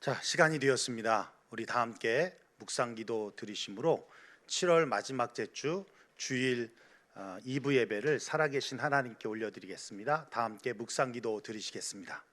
자, 시간이 되었습니다. 우리 다 함께 묵상기도 드리심으로 7월 마지막 주 주일 2부 예배를 살아계신 하나님께 올려드리겠습니다. 다 함께 묵상기도 드리시겠습니다.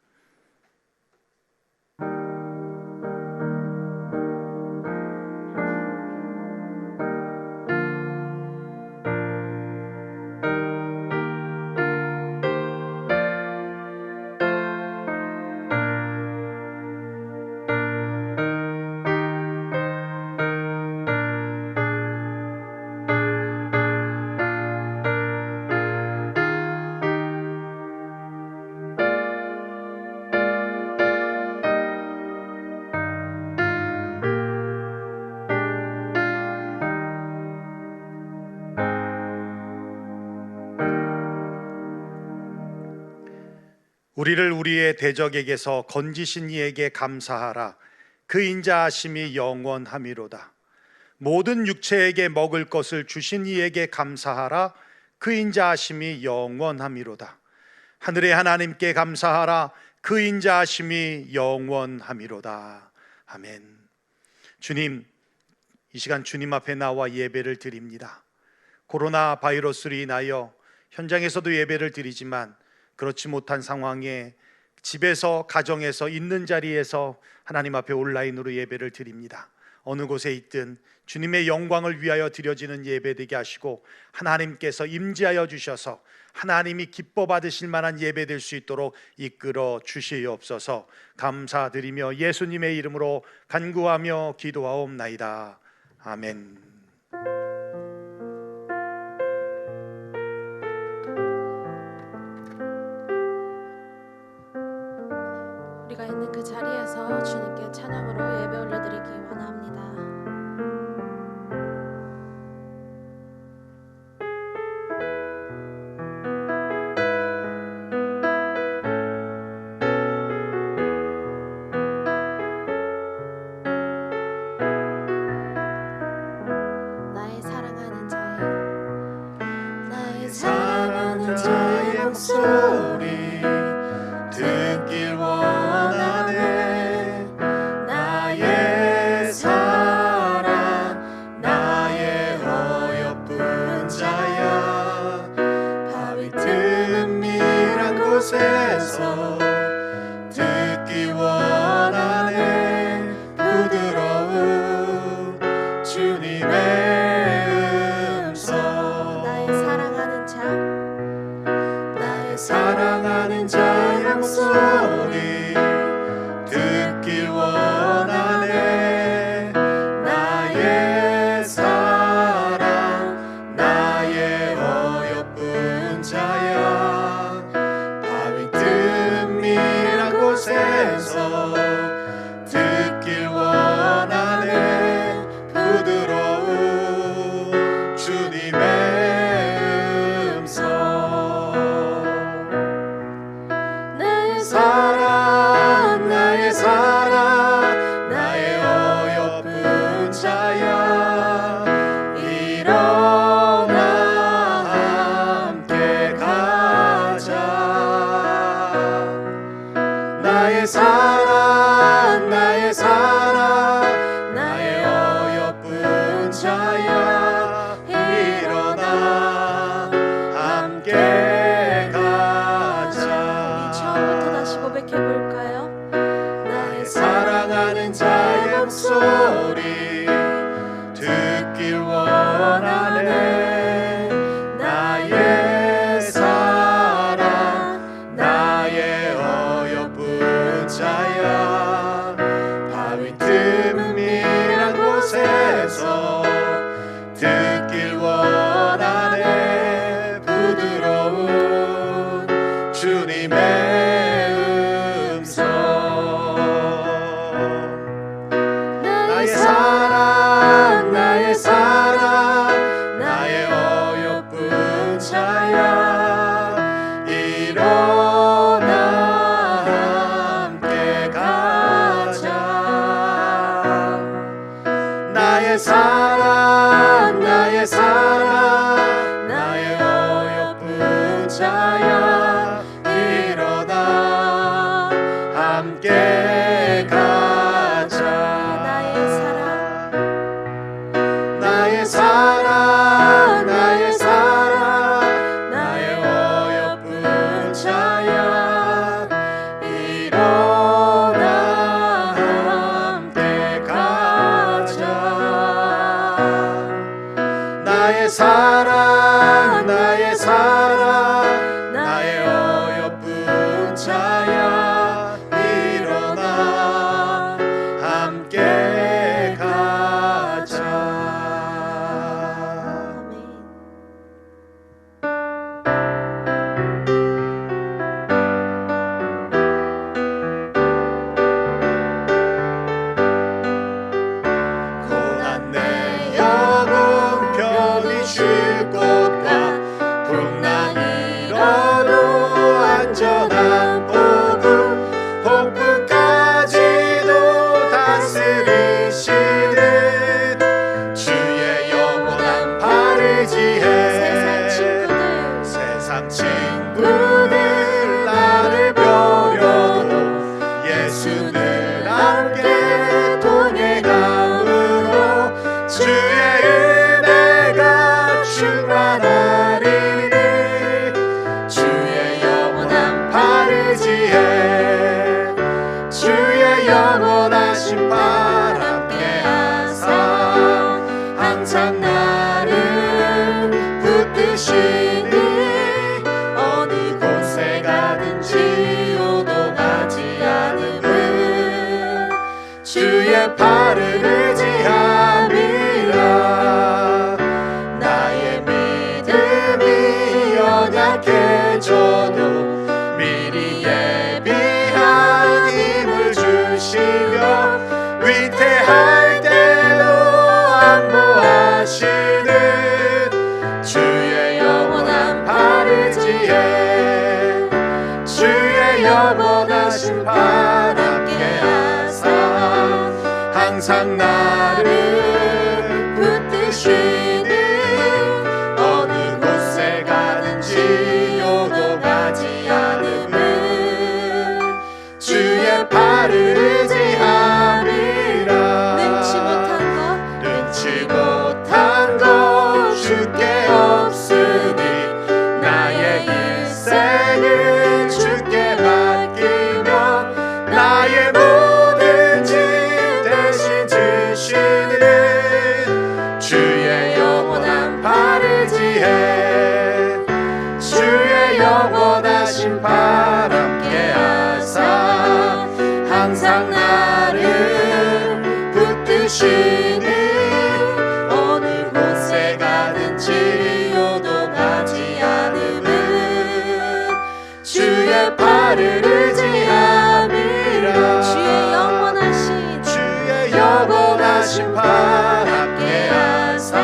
우리를 우리의 대적에게서 건지신 이에게 감사하라. 그 인자하심이 영원함이로다. 모든 육체에게 먹을 것을 주신 이에게 감사하라. 그 인자하심이 영원함이로다. 하늘의 하나님께 감사하라. 그 인자하심이 영원함이로다. 아멘. 주님, 이 시간 주님 앞에 나와 예배를 드립니다. 코로나 바이러스로 인하여 현장에서도 예배를 드리지만 그렇지 못한 상황에 집에서 가정에서 있는 자리에서 하나님 앞에 온라인으로 예배를 드립니다. 어느 곳에 있든 주님의 영광을 위하여 드려지는 예배 되게 하시고 하나님께서 임재하여 주셔서 하나님이 기뻐 받으실 만한 예배 될 수 있도록 이끌어 주시옵소서. 감사드리며 예수님의 이름으로 간구하며 기도하옵나이다. 아멘. 우리가 있는 그 자리에서 주님께 찬양으로 예배 올려드리기 원합니다. 나의 사랑하는 자의 목소리 듣길 원하네. 나의 사랑 나의 어여쁜 자야. 바위 틈 미란 곳에서 듣기 원하네. 부드러운 주님의 음성. 나의 사랑하는 자 나의 사랑하는 자의 목소리 듣길 원하네. 나의 사랑 나의 어여쁜 자야. 바위 틈 미란 곳에서 듣길 원하네. 부드러운 주님의 음성. 나의 사랑 나의 어여쁜 자야. 일어나 함께 가자. 나의 사랑 나의 어여쁜 자야. 일어나 함께 가자. 처음부터 다시 고백해볼까요? 나의 사랑하는 자의 목소리 듣길 원하네. 나의 사랑 나의 어여쁜 자야. 바위 틈 미란 곳에서 듣길 원하네. 부드러운 주님의 음성. 나의 사랑 나의 사랑 나의 사랑 나의 어여쁜 자야 일어나 함께 가자. 고난 내 영혼 편히 쉴 곳과 풍랑이라도 안전한 복음 폭풍까지도 다스리시는 주의 영원한 발을 지해 세상 친구들 나를 버려도 예수는 함께 동행함으로 주의 은혜가 충만하리니 주의 영원한 발을 지혜 주의 영원하신 발 함께하사 항상 나를 붙드시니 어느 곳에 가든지 요동하지 않음은 주의 발을 의지함이라. 나의 믿음이 연약해져도 미리 예비한 힘을 주시며 위태할 때도 안보하시는 주의 영원한 발을 지혜 주의 영원하신 발 함께하사 항상 나를 붙드시니 어느 곳에 가든지 요동하지 않음은 주의 발을 의지함이라. 능치 못한 것 주께 없으니 나의 일생을 주께 맡기며 나의 모든 짐 대신 지시는 주의 영원한 발을 지혜 주의 영원하신 발 함께하사 항상 나를 붙드시니 어느 곳에 가든지 요동하지 않음은 주의 발을 의지함이라. 주의 영원하신 발 함께하사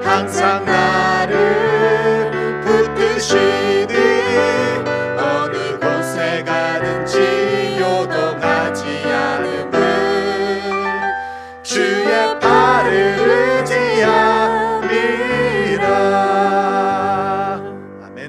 항상 나를 붙드시니 어느 곳에 가든지 요동하지 않음은 주의 발을 의지함이라. 아멘.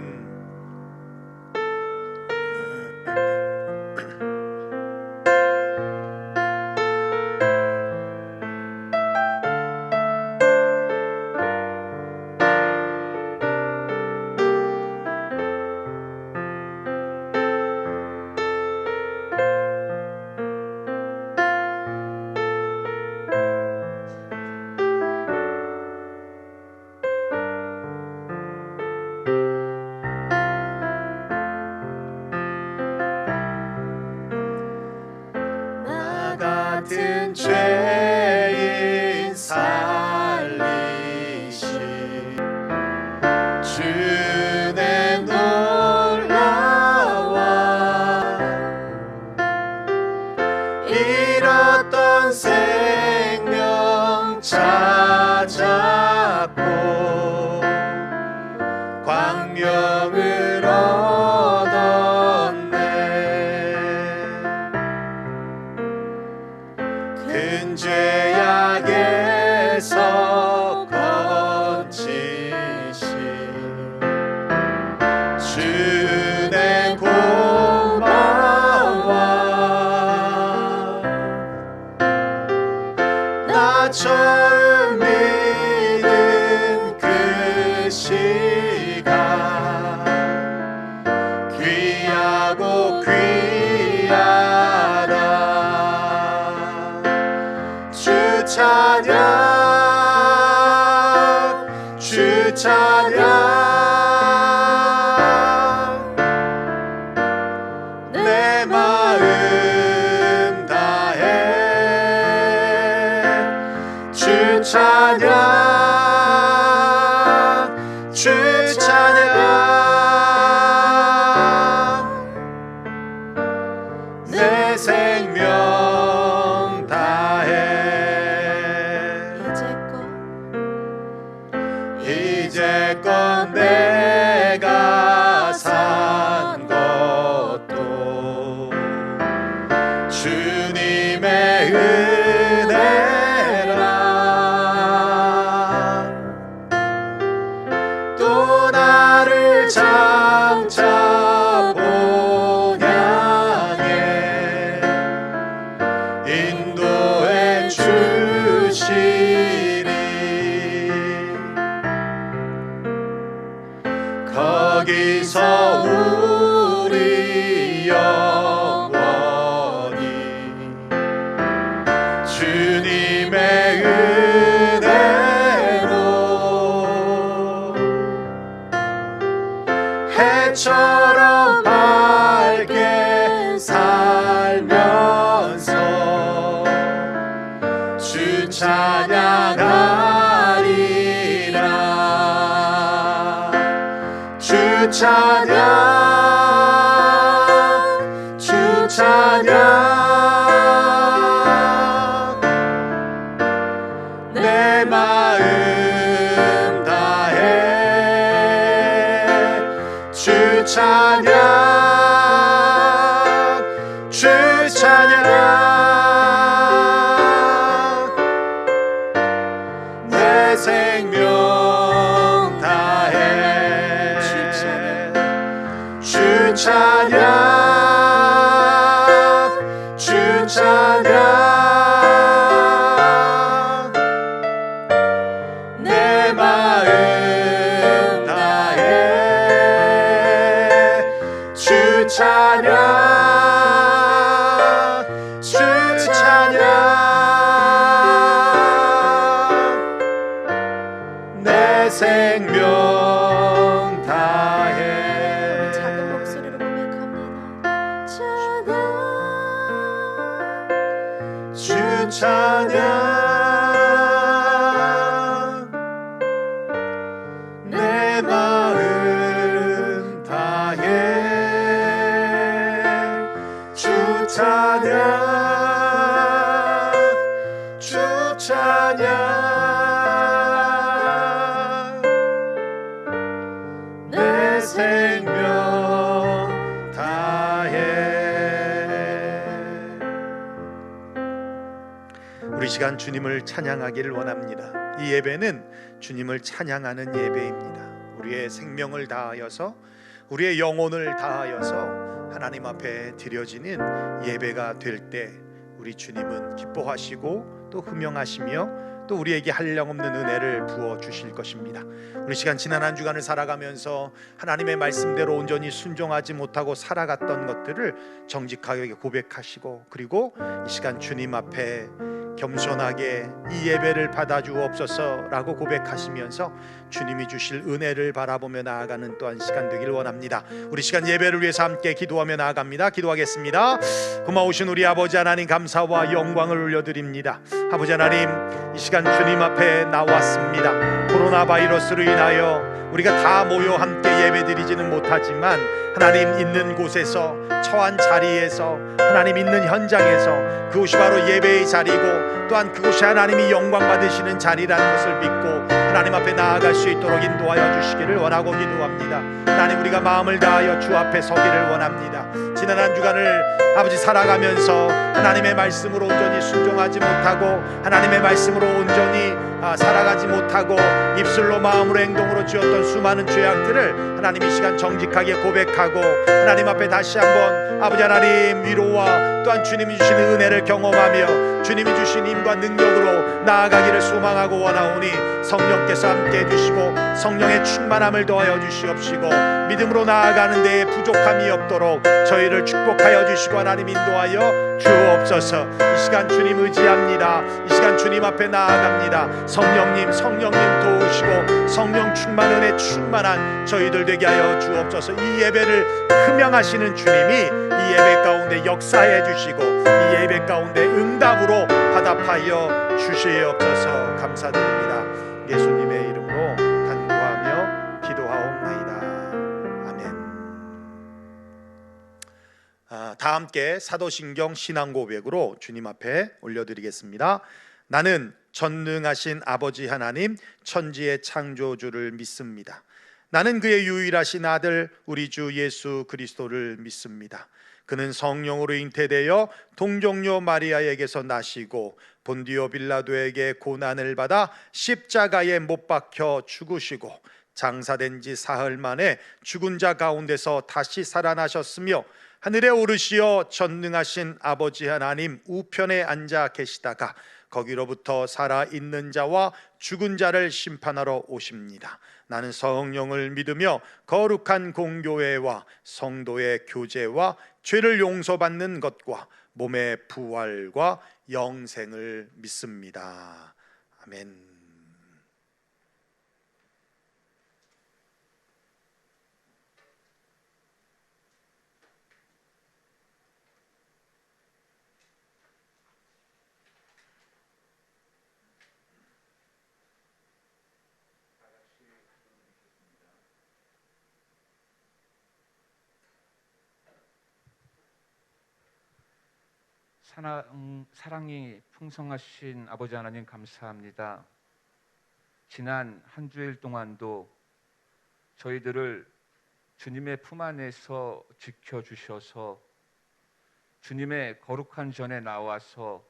찬양 내 마음 다해 주 찬양 주 찬양 내 생명 다해 이제껏 내가 산 것도 주님의 은혜라 또 나를 장차 본향에 인도해 주시리 거기서 우리 영원히 주님의 은혜로 해처럼 밝게 살면서 주 찬양하리라 주 찬양 주 찬양 내 마음 다해 주 찬양 주 찬양 내 생명 다해 주 찬양 주 찬양 내 마음 다해 주 찬양 주 찬양 내 생명 다해 작은 목소리로 고백합니다. 찬양 주 찬양 내 마음 다해 주 찬양 주 찬양 내 생명 다해 우리 시간 주님을 찬양하기를 원합니다. 이 예배는 주님을 찬양하는 예배입니다. 우리의 생명을 다하여서 우리의 영혼을 다하여서 하나님 앞에 드려지는 예배가 될 때 우리 주님은 기뻐하시고 또 흠영하시며 또 우리에게 한량없는 은혜를 부어 주실 것입니다. 우리 시간 지난 한 주간을 살아가면서 하나님의 말씀대로 온전히 순종하지 못하고 살아갔던 것들을 정직하게 고백하시고 그리고 이 시간 주님 앞에 겸손하게 이 예배를 받아주옵소서라고 고백하시면서 주님이 주실 은혜를 바라보며 나아가는 또한 시간 되길 원합니다. 우리 시간 예배를 위해서 함께 기도하며 나아갑니다. 기도하겠습니다. 고마우신 우리 아버지 하나님 감사와 영광을 올려드립니다. 아버지 하나님 이 시간 주님 앞에 나왔습니다. 코로나 바이러스로 인하여 우리가 다 모여 함께 예배드리지는 못하지만 하나님 있는 곳에서 처한 자리에서 하나님 있는 현장에서 그곳이 바로 예배의 자리고 또한 그곳이 하나님이 영광 받으시는 자리라는 것을 믿고 하나님 앞에 나아갈 수 있도록 인도하여 주시기를 원하고 기도합니다. 하나님 우리가 마음을 다하여 주 앞에 서기를 원합니다. 지난 한 주간을 아버지 살아가면서 하나님의 말씀으로 온전히 순종하지 못하고 하나님의 말씀으로 온전히 살아가지 못하고 입술로 마음으로 행동으로 지었던 수많은 죄악들을 하나님 이 시간 정직하게 고백하고 하나님 앞에 다시 한번 아버지 하나님 위로와 또한 주님이 주시는 은혜를 경험하며 주님이 주신 힘과 능력으로 나아가기를 소망하고 원하오니 성령께서 함께 해주시고 성령의 충만함을 더하여 주시옵시고 믿음으로 나아가는 데에 부족함이 없도록 저희를 축복하여 주시고 하나님 인도하여 주옵소서. 이 시간 주님 의지합니다. 이 시간 주님 앞에 나아갑니다. 성령님 도우시고 성령 충만 은혜 충만한 저희들 되게 하여 주옵소서. 이 예배를 흠양하시는 주님이 이 예배 가운데 역사해 주시고 이 예배 가운데 응답으로 화답하여 주시옵소서. 감사드립니다. 예수님의 이름으로 간구하며 기도하옵나이다. 다 함께 사도신경 신앙고백으로 주님 앞에 올려드리겠습니다. 나는 전능하신 아버지 하나님 천지의 창조주를 믿습니다. 나는 그의 유일하신 아들 우리 주 예수 그리스도를 믿습니다. 그는 성령으로 잉태되어 동정녀 마리아에게서 나시고 본디오 빌라도에게 고난을 받아 십자가에 못 박혀 죽으시고 장사된 지 사흘 만에 죽은 자 가운데서 다시 살아나셨으며 하늘에 오르시어 전능하신 아버지 하나님 우편에 앉아 계시다가 거기로부터 살아있는 자와 죽은 자를 심판하러 오십니다. 나는 성령을 믿으며 거룩한 공교회와 성도의 교제와 죄를 용서받는 것과 몸의 부활과 영생을 믿습니다. 아멘. 사랑이 풍성하신 아버지 하나님 감사합니다. 지난 한 주일 동안도 저희들을 주님의 품 안에서 지켜주셔서 주님의 거룩한 전에 나와서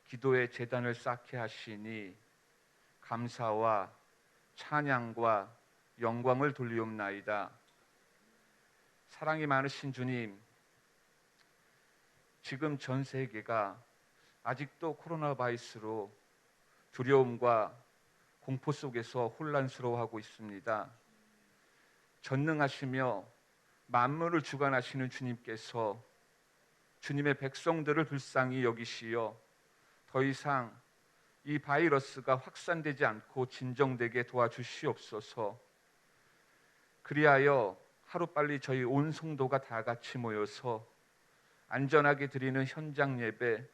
기도의 제단을 쌓게 하시니 감사와 찬양과 영광을 돌리옵나이다. 사랑이 많으신 주님, 지금 전 세계가 아직도 코로나 바이러스로 두려움과 공포 속에서 혼란스러워하고 있습니다. 전능하시며 만물을 주관하시는 주님께서 주님의 백성들을 불쌍히 여기시어 더 이상 이 바이러스가 확산되지 않고 진정되게 도와주시옵소서. 그리하여 하루빨리 저희 온 성도가 다 같이 모여서 안전하게 드리는 현장 예배,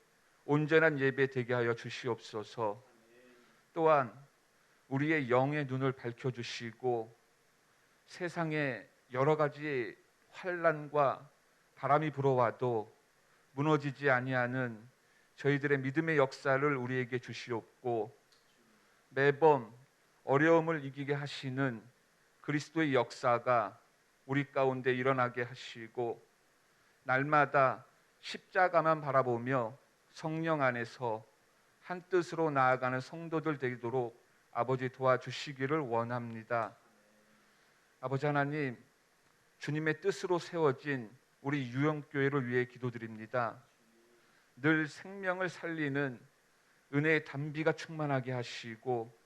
온전한 예배 되게 하여 주시옵소서. 또한 우리의 영의 눈을 밝혀주시고 세상에 여러 가지 환난과 바람이 불어와도 무너지지 아니하는 저희들의 믿음의 역사를 우리에게 주시옵고 매번 어려움을 이기게 하시는 그리스도의 역사가 우리 가운데 일어나게 하시고 날마다 십자가만 바라보며 성령 안에서 한 뜻으로 나아가는 성도들 되도록 아버지 도와주시기를 원합니다. 아버지 하나님, 주님의 뜻으로 세워진 우리 유영교회를 위해 기도드립니다. 늘 생명을 살리는 은혜의 단비가 충만하게 하시고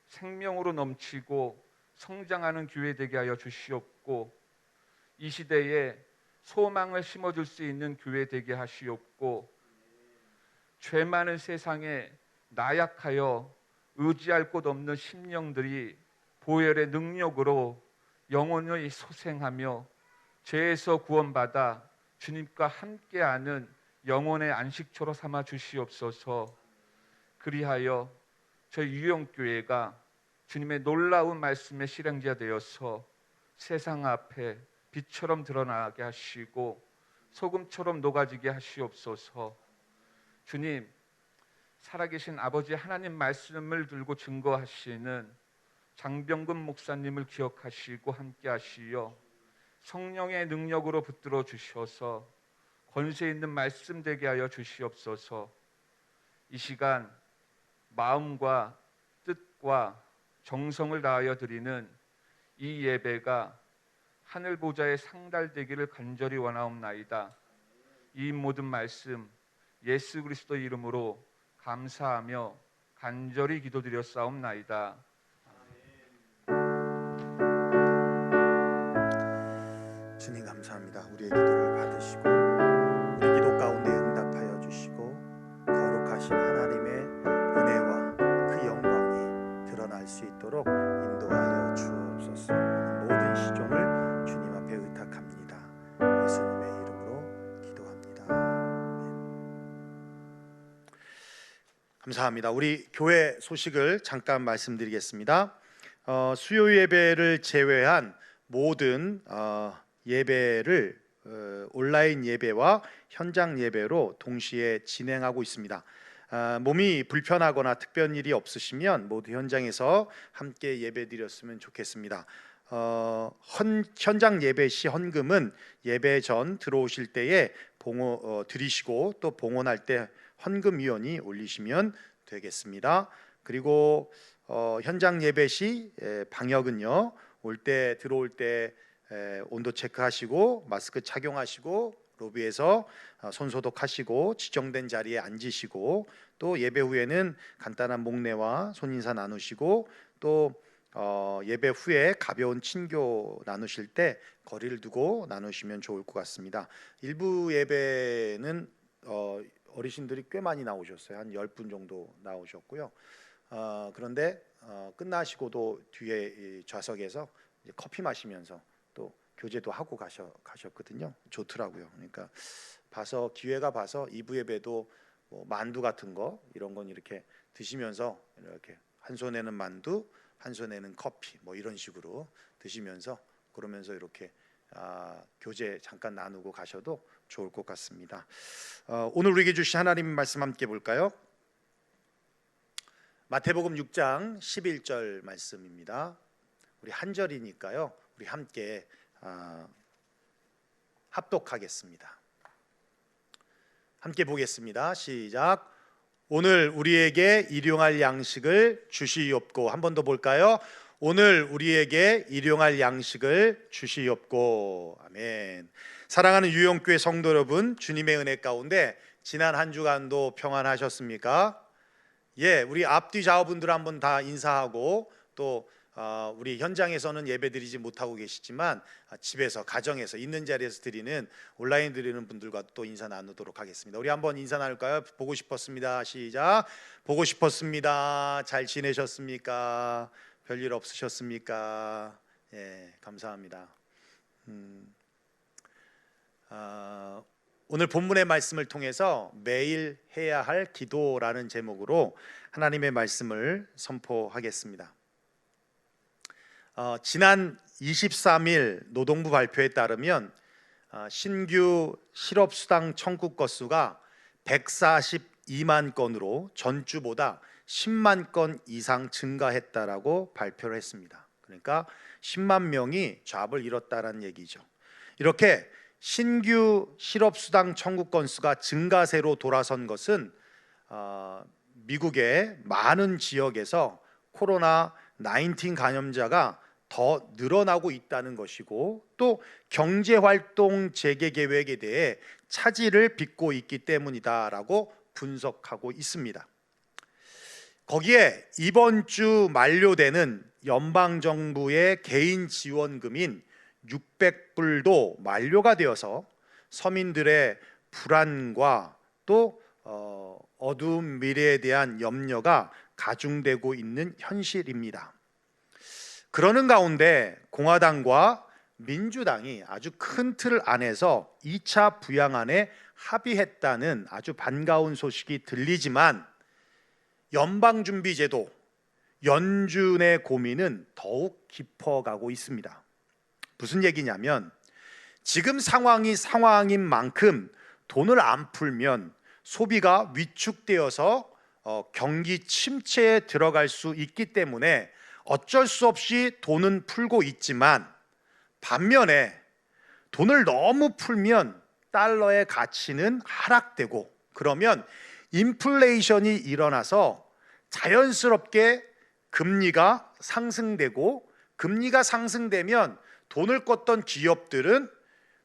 생명으로 넘치고 성장하는 교회 되게 하여 주시옵고 이 시대에 소망을 심어줄 수 있는 교회 되게 하시옵고 죄 많은 세상에 나약하여 의지할 곳 없는 심령들이 보혈의 능력으로 영원히 소생하며 죄에서 구원받아 주님과 함께하는 영혼의 안식처로 삼아 주시옵소서. 그리하여 저희 유영교회가 주님의 놀라운 말씀의 실행자 되어서 세상 앞에 빛처럼 드러나게 하시고 소금처럼 녹아지게 하시옵소서. 주님, 살아계신 아버지 하나님 말씀을 들고 증거하시는 장병근 목사님을 기억하시고 함께 하시어 성령의 능력으로 붙들어 주셔서 권세 있는 말씀 되게 하여 주시옵소서. 이 시간 마음과 뜻과 정성을 다하여 드리는 이 예배가 하늘 보좌에 상달되기를 간절히 원하옵나이다. 이 모든 말씀 예수 그리스도 이름으로 감사하며 간절히 기도드렸사옵나이다. 주님 감사합니다. 우리의 기도를 받으시고 우리 기도 가운데 응답하여 주시고 거룩하신 하나님의 은혜와 그 영광이 드러나게 갈 수 있도록 인도하여 주옵소서. 모든 시종을 주님 앞에 의탁합니다. 예수님의 이름으로 기도합니다. 감사합니다. 우리 교회 소식을 잠깐 말씀드리겠습니다. 수요 예배를 제외한 모든 예배를 온라인 예배와 현장 예배로 동시에 진행하고 있습니다. 몸이 불편하거나 특별한 일이 없으시면 모두 현장에서 함께 예배드렸으면 좋겠습니다. 현장 예배 시 헌금은 예배 전 들어오실 때에 드리시고 또 봉헌할 때 헌금위원이 올리시면 되겠습니다. 그리고 현장 예배 시 방역은요, 들어올 때 온도 체크하시고 마스크 착용하시고 로비에서 손 소독하시고 지정된 자리에 앉으시고 또 예배 후에는 간단한 목례와 손인사 나누시고 또 예배 후에 가벼운 친교 나누실 때 거리를 두고 나누시면 좋을 것 같습니다. 일부 예배는 어르신들이 꽤 많이 나오셨어요. 한 10분 정도 나오셨고요. 그런데 끝나시고도 뒤에 이 좌석에서 이제 커피 마시면서 또 교제도 하고 가셨거든요. 좋더라고요. 그러니까 기회가 봐서 2부 예배도 뭐 만두 같은 거 이런 건 이렇게 드시면서 이렇게 한 손에는 만두, 한 손에는 커피 뭐 이런 식으로 드시면서 그러면서 이렇게 교제 잠깐 나누고 가셔도 좋을 것 같습니다. 오늘 우리에게 주신 하나님 말씀 함께 볼까요? 마태복음 6장 11절 말씀입니다. 우리 한 절이니까요. 우리 함께 합독하겠습니다. 함께 보겠습니다. 시작. 오늘 우리에게 일용할 양식을 주시옵고. 한 번 더 볼까요? 오늘 우리에게 일용할 양식을 주시옵고. 아멘. 사랑하는 유영교회 성도 여러분, 주님의 은혜 가운데 지난 한 주간도 평안하셨습니까? 예, 우리 앞뒤 좌우분들 한번 다 인사하고 또 우리 현장에서는 예배드리지 못하고 계시지만 집에서 가정에서 있는 자리에서 드리는 온라인 드리는 분들과 또 인사 나누도록 하겠습니다. 우리 한번 인사 나눌까요? 보고 싶었습니다. 시작. 보고 싶었습니다. 잘 지내셨습니까? 별일 없으셨습니까? 예, 감사합니다. 오늘 본문의 말씀을 통해서 매일 해야 할 기도라는 제목으로 하나님의 말씀을 선포하겠습니다. 지난 23일 노동부 발표에 따르면 신규 실업수당 청구 건수가 142만 건으로 전주보다 10만 건 이상 증가했다라고 발표를 했습니다. 그러니까 10만 명이 잡을 잃었다는 얘기죠. 이렇게 신규 실업수당 청구 건수가 증가세로 돌아선 것은 미국의 많은 지역에서 코로나19 감염자가 더 늘어나고 있다는 것이고 또 경제활동 재개 계획에 대해 차질을 빚고 있기 때문이다라고 분석하고 있습니다. 거기에 이번 주 만료되는 연방정부의 개인 지원금인 600불도 만료가 되어서 서민들의 불안과 또 어두운 미래에 대한 염려가 가중되고 있는 현실입니다. 그러는 가운데 공화당과 민주당이 아주 큰 틀 안에서 2차 부양안에 합의했다는 아주 반가운 소식이 들리지만 연방준비제도 연준의 고민은 더욱 깊어가고 있습니다. 무슨 얘기냐면 지금 상황인 만큼 돈을 안 풀면 소비가 위축되어서 경기 침체에 들어갈 수 있기 때문에 어쩔 수 없이 돈은 풀고 있지만 반면에 돈을 너무 풀면 달러의 가치는 하락되고 그러면 인플레이션이 일어나서 자연스럽게 금리가 상승되고 금리가 상승되면 돈을 꿨던 기업들은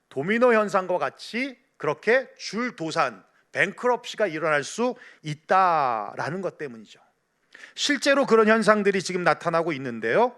도미노 현상과 같이 그렇게 줄도산, 뱅크럽시가 일어날 수 있다라는 것 때문이죠. 실제로 그런 현상들이 지금 나타나고 있는데요.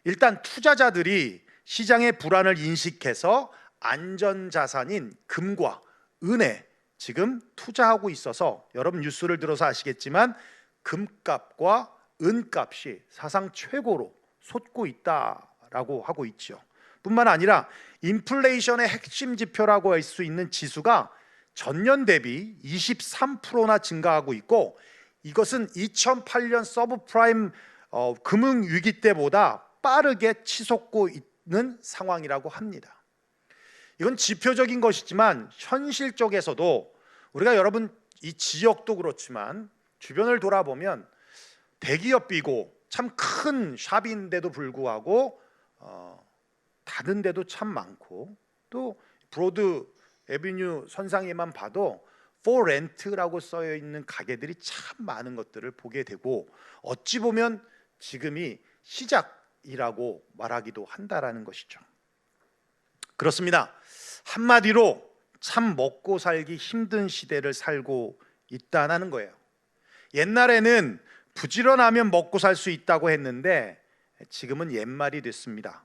일단 투자자들이 시장의 불안을 인식해서 안전자산인 금과 은에 지금 투자하고 있어서 여러분 뉴스를 들어서 아시겠지만 금값과 은값이 사상 최고로 솟고 있다라고 하고 있죠. 뿐만 아니라 인플레이션의 핵심 지표라고 할 수 있는 지수가 전년 대비 23%나 증가하고 있고, 이것은 2008년 서브프라임 금융위기 때보다 빠르게 치솟고 있는 상황이라고 합니다. 이건 지표적인 것이지만 현실적에서도 우리가 여러분 이 지역도 그렇지만 주변을 돌아보면 대기업이고 참 큰 샵인데도 불구하고 닫은 데도 참 많고, 또 브로드 에비뉴 선상에만 봐도 for rent라고 써여 있는 가게들이 참 많은 것들을 보게 되고, 어찌 보면 지금이 시작이라고 말하기도 한다라는 것이죠. 그렇습니다. 한마디로 참 먹고 살기 힘든 시대를 살고 있다는 거예요. 옛날에는 부지런하면 먹고 살 수 있다고 했는데 지금은 옛말이 됐습니다.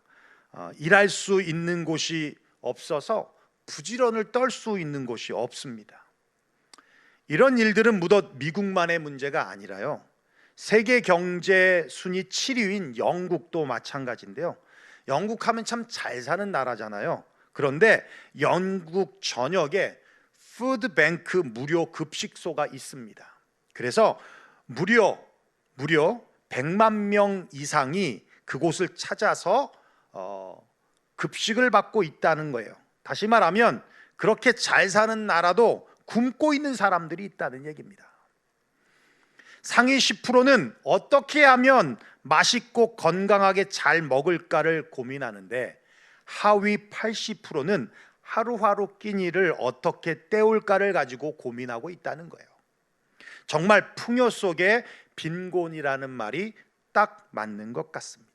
일할 수 있는 곳이 없어서 부지런을 떨 수 있는 곳이 없습니다. 이런 일들은 무덧 미국만의 문제가 아니라요, 세계 경제 순위 7위인 영국도 마찬가지인데요. 영국 하면 참 잘 사는 나라잖아요. 그런데 영국 전역에 푸드뱅크 무료 급식소가 있습니다. 그래서 무려 100만 명 이상이 그곳을 찾아서 급식을 받고 있다는 거예요. 다시 말하면 그렇게 잘 사는 나라도 굶고 있는 사람들이 있다는 얘기입니다. 상위 10%는 어떻게 하면 맛있고 건강하게 잘 먹을까를 고민하는데, 하위 80%는 하루하루 끼니를 어떻게 때울까를 가지고 고민하고 있다는 거예요. 정말 풍요 속에 빈곤이라는 말이 딱 맞는 것 같습니다.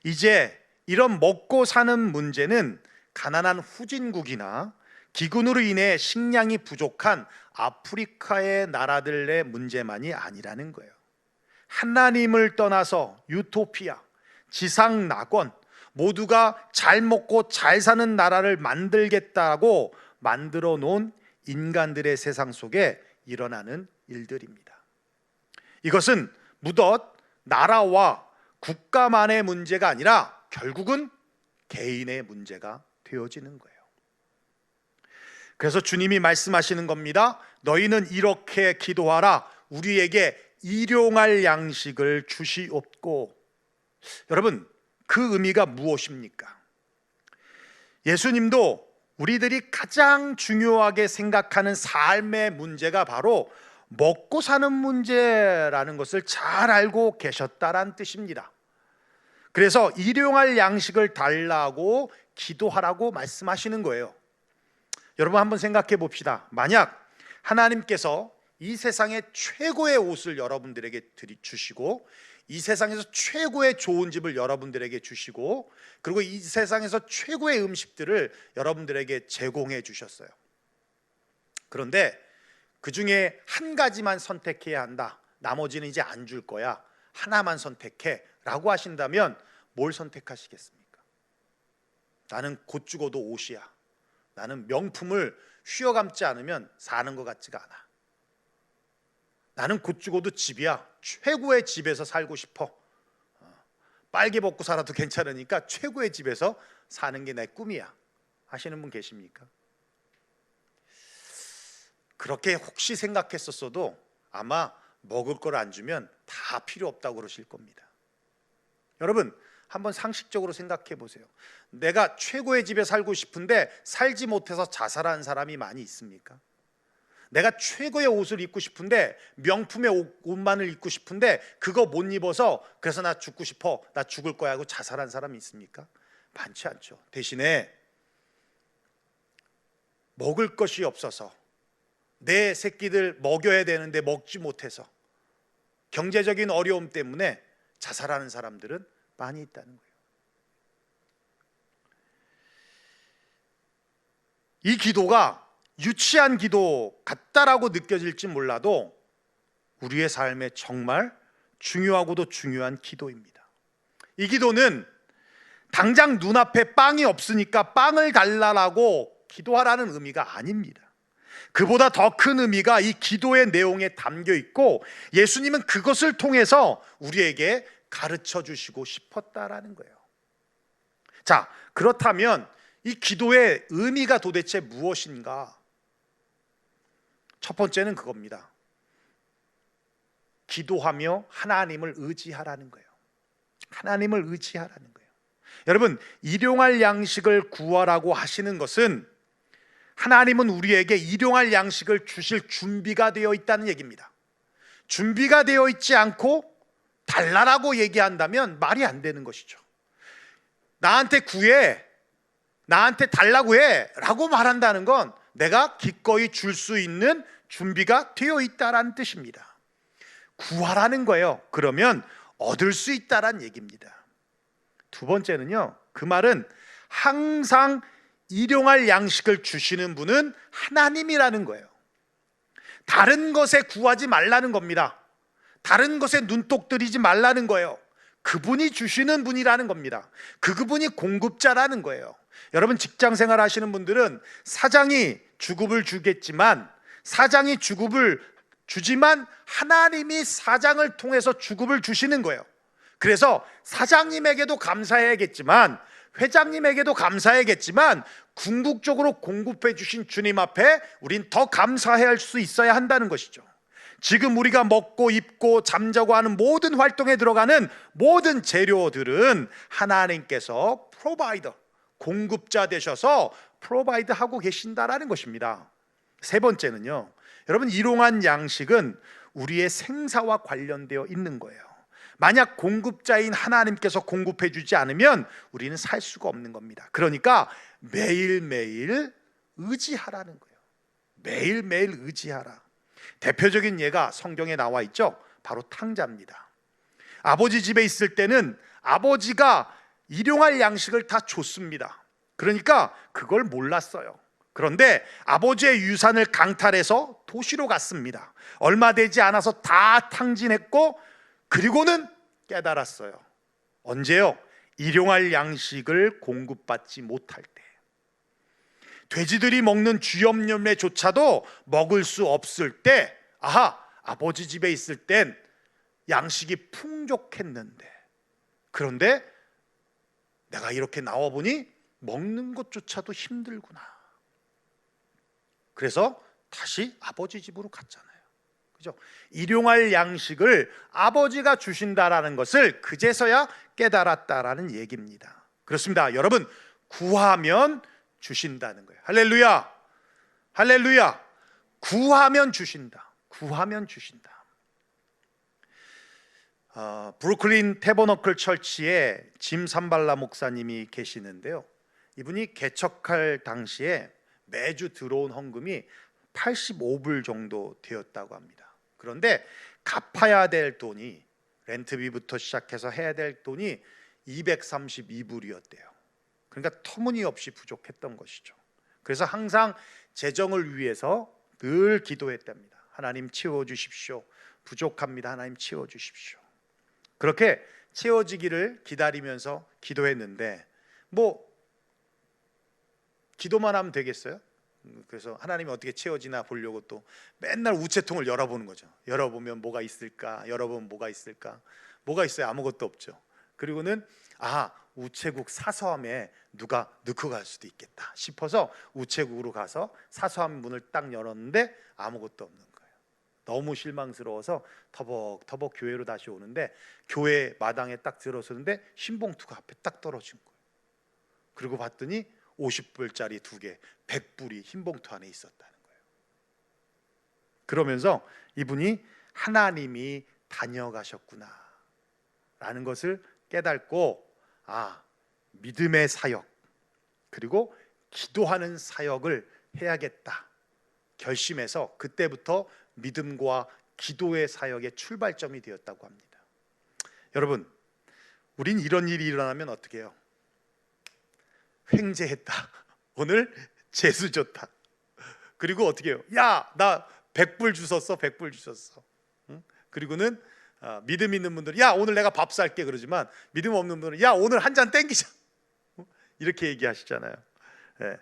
이제 이런 먹고 사는 문제는 가난한 후진국이나 기근으로 인해 식량이 부족한 아프리카의 나라들의 문제만이 아니라는 거예요. 하나님을 떠나서 유토피아, 지상 낙원, 모두가 잘 먹고 잘 사는 나라를 만들겠다고 만들어 놓은 인간들의 세상 속에 일어나는 일들입니다. 이것은 무덧 나라와 국가만의 문제가 아니라 결국은 개인의 문제가 되어지는 거예요. 그래서 주님이 말씀하시는 겁니다. 너희는 이렇게 기도하라. 우리에게 일용할 양식을 주시옵고. 여러분, 그 의미가 무엇입니까? 예수님도 우리들이 가장 중요하게 생각하는 삶의 문제가 바로 먹고 사는 문제라는 것을 잘 알고 계셨다란 뜻입니다. 그래서 일용할 양식을 달라고 기도하라고 말씀하시는 거예요. 여러분, 한번 생각해 봅시다. 만약 하나님께서 이 세상의 최고의 옷을 여러분들에게 주시고, 이 세상에서 최고의 좋은 집을 여러분들에게 주시고, 그리고 이 세상에서 최고의 음식들을 여러분들에게 제공해 주셨어요. 그런데 그 중에 한 가지만 선택해야 한다, 나머지는 이제 안 줄 거야, 하나만 선택해 라고 하신다면 뭘 선택하시겠습니까? 나는 곧 죽어도 옷이야, 나는 명품을 휘어감지 않으면 사는 것 같지가 않아, 나는 곧 죽어도 집이야, 최고의 집에서 살고 싶어, 빨개 벗고 살아도 괜찮으니까 최고의 집에서 사는 게 내 꿈이야 하시는 분 계십니까? 그렇게 혹시 생각했었어도 아마 먹을 걸 안 주면 다 필요 없다고 그러실 겁니다. 여러분, 한번 상식적으로 생각해 보세요. 내가 최고의 집에 살고 싶은데 살지 못해서 자살하는 사람이 많이 있습니까? 내가 최고의 옷을 입고 싶은데, 명품의 옷만을 입고 싶은데 그거 못 입어서 그래서 나 죽고 싶어, 나 죽을 거야 하고 자살한 사람이 있습니까? 많지 않죠. 대신에 먹을 것이 없어서 내 새끼들 먹여야 되는데 먹지 못해서 경제적인 어려움 때문에 자살하는 사람들은 많이 있다는 거예요. 이 기도가 유치한 기도 같다라고 느껴질지 몰라도 우리의 삶에 정말 중요하고도 중요한 기도입니다. 이 기도는 당장 눈앞에 빵이 없으니까 빵을 달라고 기도하라는 의미가 아닙니다. 그보다 더 큰 의미가 이 기도의 내용에 담겨 있고 예수님은 그것을 통해서 우리에게 가르쳐 주시고 싶었다라는 거예요. 자, 그렇다면 이 기도의 의미가 도대체 무엇인가? 첫 번째는 그겁니다. 기도하며 하나님을 의지하라는 거예요. 하나님을 의지하라는 거예요. 여러분, 일용할 양식을 구하라고 하시는 것은 하나님은 우리에게 일용할 양식을 주실 준비가 되어 있다는 얘기입니다. 준비가 되어 있지 않고 달라라고 얘기한다면 말이 안 되는 것이죠. 나한테 구해, 나한테 달라고 해 라고 말한다는 건 내가 기꺼이 줄 수 있는 준비가 되어 있다라는 뜻입니다. 구하라는 거예요. 그러면 얻을 수 있다라는 얘기입니다. 두 번째는요, 그 말은 항상 일용할 양식을 주시는 분은 하나님이라는 거예요. 다른 것에 구하지 말라는 겁니다. 다른 것에 눈독 들이지 말라는 거예요. 그분이 주시는 분이라는 겁니다. 그분이 공급자라는 거예요. 여러분, 직장생활 하시는 분들은 사장이 주급을 주겠지만, 사장이 주급을 주지만 하나님이 사장을 통해서 주급을 주시는 거예요. 그래서 사장님에게도 감사해야겠지만, 회장님에게도 감사해야겠지만, 궁극적으로 공급해 주신 주님 앞에 우린 더 감사해야 할 수 있어야 한다는 것이죠. 지금 우리가 먹고 입고 잠자고 하는 모든 활동에 들어가는 모든 재료들은 하나님께서 프로바이더, 공급자 되셔서 프로바이드 하고 계신다라는 것입니다. 세 번째는요, 여러분, 일용한 양식은 우리의 생사와 관련되어 있는 거예요. 만약 공급자인 하나님께서 공급해 주지 않으면 우리는 살 수가 없는 겁니다. 그러니까 매일매일 의지하라는 거예요. 매일매일 의지하라. 대표적인 예가 성경에 나와 있죠. 바로 탕자입니다. 아버지 집에 있을 때는 아버지가 일용할 양식을 다 줬습니다. 그러니까 그걸 몰랐어요. 그런데 아버지의 유산을 강탈해서 도시로 갔습니다. 얼마 되지 않아서 다 탕진했고, 그리고는 깨달았어요. 언제요? 일용할 양식을 공급받지 못할 때. 돼지들이 먹는 쥐염염매조차도 먹을 수 없을 때, 아하, 아버지 집에 있을 땐 양식이 풍족했는데, 그런데 내가 이렇게 나와보니 먹는 것조차도 힘들구나. 그래서 다시 아버지 집으로 갔잖아요. 그죠? 일용할 양식을 아버지가 주신다라는 것을 그제서야 깨달았다라는 얘기입니다. 그렇습니다. 여러분, 구하면 주신다는 거예요. 할렐루야, 할렐루야. 구하면 주신다. 구하면 주신다. 브루클린 태버너클 처치에 짐 삼발라 목사님이 계시는데요, 이분이 개척할 당시에 매주 들어온 헌금이 85불 정도 되었다고 합니다. 그런데 갚아야 될 돈이, 렌트비부터 시작해서 해야 될 돈이 232불이었대요. 그러니까 터무니없이 부족했던 것이죠. 그래서 항상 재정을 위해서 늘 기도했답니다. 하나님 채워주십시오. 부족합니다. 하나님 채워주십시오. 그렇게 채워지기를 기다리면서 기도했는데, 뭐 기도만 하면 되겠어요? 그래서 하나님이 어떻게 채워지나 보려고 또 맨날 우체통을 열어보는 거죠. 열어보면 뭐가 있을까? 열어보면 뭐가 있을까? 뭐가 있어요? 아무것도 없죠. 그리고는 우체국 사서함에 누가 넣고 갈 수도 있겠다 싶어서 우체국으로 가서 사서함 문을 딱 열었는데 아무것도 없는 거예요. 너무 실망스러워서 터벅터벅 교회로 다시 오는데, 교회 마당에 딱 들어서는데 신봉투가 앞에 딱 떨어진 거예요. 그리고 봤더니 50불짜리 2개, 100불이 흰봉투 안에 있었다는 거예요. 그러면서 이분이 하나님이 다녀가셨구나 라는 것을 깨닫고, 믿음의 사역, 그리고 기도하는 사역을 해야겠다 결심해서 그때부터 믿음과 기도의 사역의 출발점이 되었다고 합니다. 여러분, 우린 이런 일이 일어나면 어떻게 해요? 횡재했다. 오늘 재수 줬다. 그리고 어떻게 해요? 야, 나 100불 주셨어. 100불 주셨어. 응? 그리고는 믿음 있는 분들은 야, 오늘 내가 밥 살게 그러지만, 믿음 없는 분들은 야, 오늘 한 잔 땡기자. 이렇게 얘기하시잖아요. 예.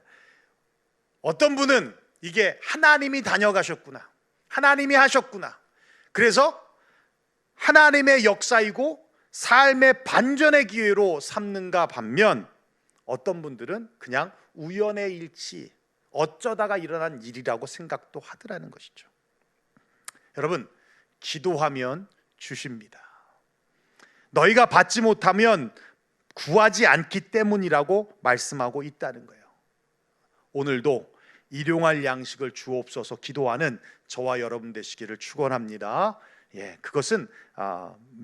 어떤 분은 이게 하나님이 다녀가셨구나, 하나님이 하셨구나. 그래서 하나님의 역사이고 삶의 반전의 기회로 삼는가 반면, 어떤 분들은 그냥 우연의 일치, 어쩌다가 일어난 일이라고 생각도 하더라는 것이죠. 여러분, 기도하면 주십니다. 너희가 받지 못하면 구하지 않기 때문이라고 말씀하고 있다는 거예요. 오늘도 일용할 양식을 주옵소서 기도하는 저와 여러분 되시기를 축원합니다. 그것은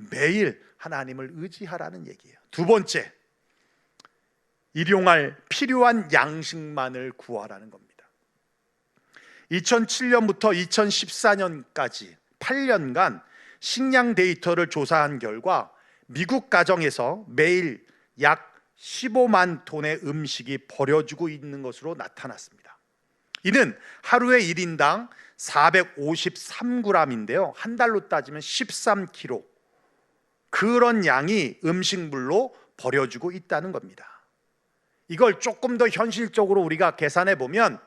매일 하나님을 의지하라는 얘기예요. 두 번째, 일용할 필요한 양식만을 구하라는 겁니다. 2007년부터 2014년까지 8년간 식량 데이터를 조사한 결과 미국 가정에서 매일 약 15만 톤의 음식이 버려지고 있는 것으로 나타났습니다. 이는 하루에 1인당 453g인데요, 한 달로 따지면 13kg, 그런 양이 음식물로 버려지고 있다는 겁니다. 이걸 조금 더 현실적으로 우리가 계산해 보면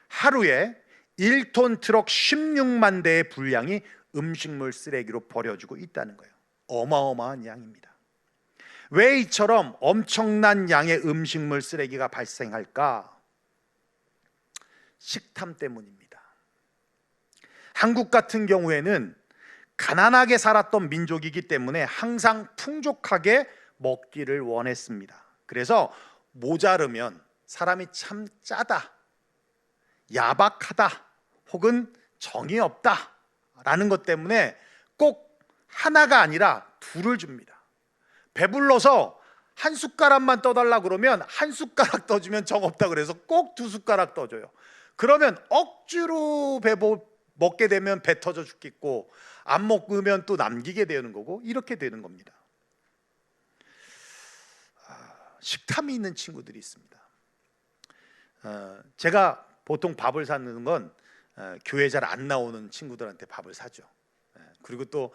하루에 1톤 트럭 16만 대의 분량이 음식물 쓰레기로 버려지고 있다는 거예요. 어마어마한 양입니다. 왜 이처럼 엄청난 양의 음식물 쓰레기가 발생할까? 식탐 때문입니다. 한국 같은 경우에는 가난하게 살았던 민족이기 때문에 항상 풍족하게 먹기를 원했습니다. 그래서 모자르면 사람이 참 짜다, 야박하다, 혹은 정이 없다 라는 것 때문에 꼭 하나가 아니라 둘을 줍니다. 배불러서 한 숟가락만 떠달라 그러면 한 숟가락 떠주면 정 없다 그래서 꼭 2숟가락 떠줘요. 그러면 억지로 먹게 되면 배 터져 죽겠고, 안 먹으면 또 남기게 되는 거고, 이렇게 되는 겁니다. 식탐이 있는 친구들이 있습니다. 제가 보통 밥을 사는 건 교회 잘 안 나오는 친구들한테 밥을 사죠. 그리고 또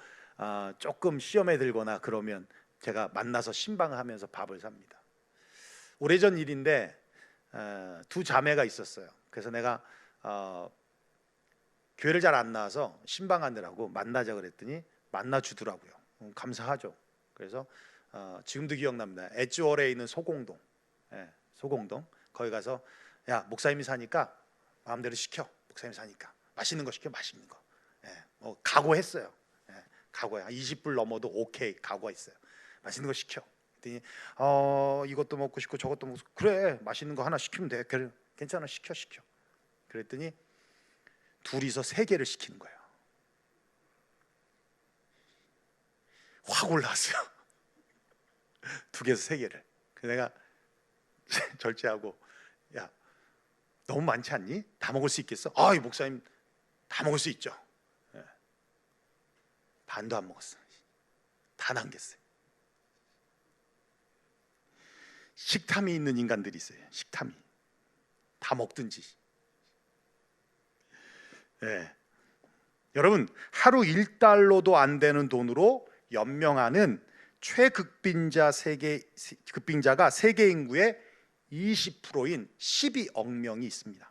조금 시험에 들거나 그러면 제가 만나서 신방을 하면서 밥을 삽니다. 오래전 일인데 두 자매가 있었어요. 그래서 내가 교회를 잘 안 나와서 신방하느라고 만나자 그랬더니 만나주더라고요. 감사하죠. 그래서 지금도 기억납니다. 엣지월에 있는 소공동, 소공동 거기 가서, 야, 목사님이 사니까 마음대로 시켜. 목사님이 사니까 맛있는 거 시켜, 맛있는 거. 각오했어요. 각오해. 20불 넘어도 오케이, 각오했어요. 맛있는 거 시켜. 그랬더니 이것도 먹고 싶고 저것도 먹고 싶고. 그래, 맛있는 거 하나 시키면 돼. 그래, 괜찮아, 시켜. 그랬더니 둘이서 3개를 시키는 거예요. 확 올라왔어요. 2개에서 3개를. 그래서 내가 절제하고, 야, 너무 많지 않니? 다 먹을 수 있겠어? 이 목사님 다 먹을 수 있죠. 반도 안 먹었어. 다 남겼어요. 식탐이 있는 인간들이 있어요. 식탐이. 다 먹든지. 여러분, 하루 1달러도 안 되는 돈으로 연명하는 최극빈자가 세계 인구의 20%인 12억 명이 있습니다.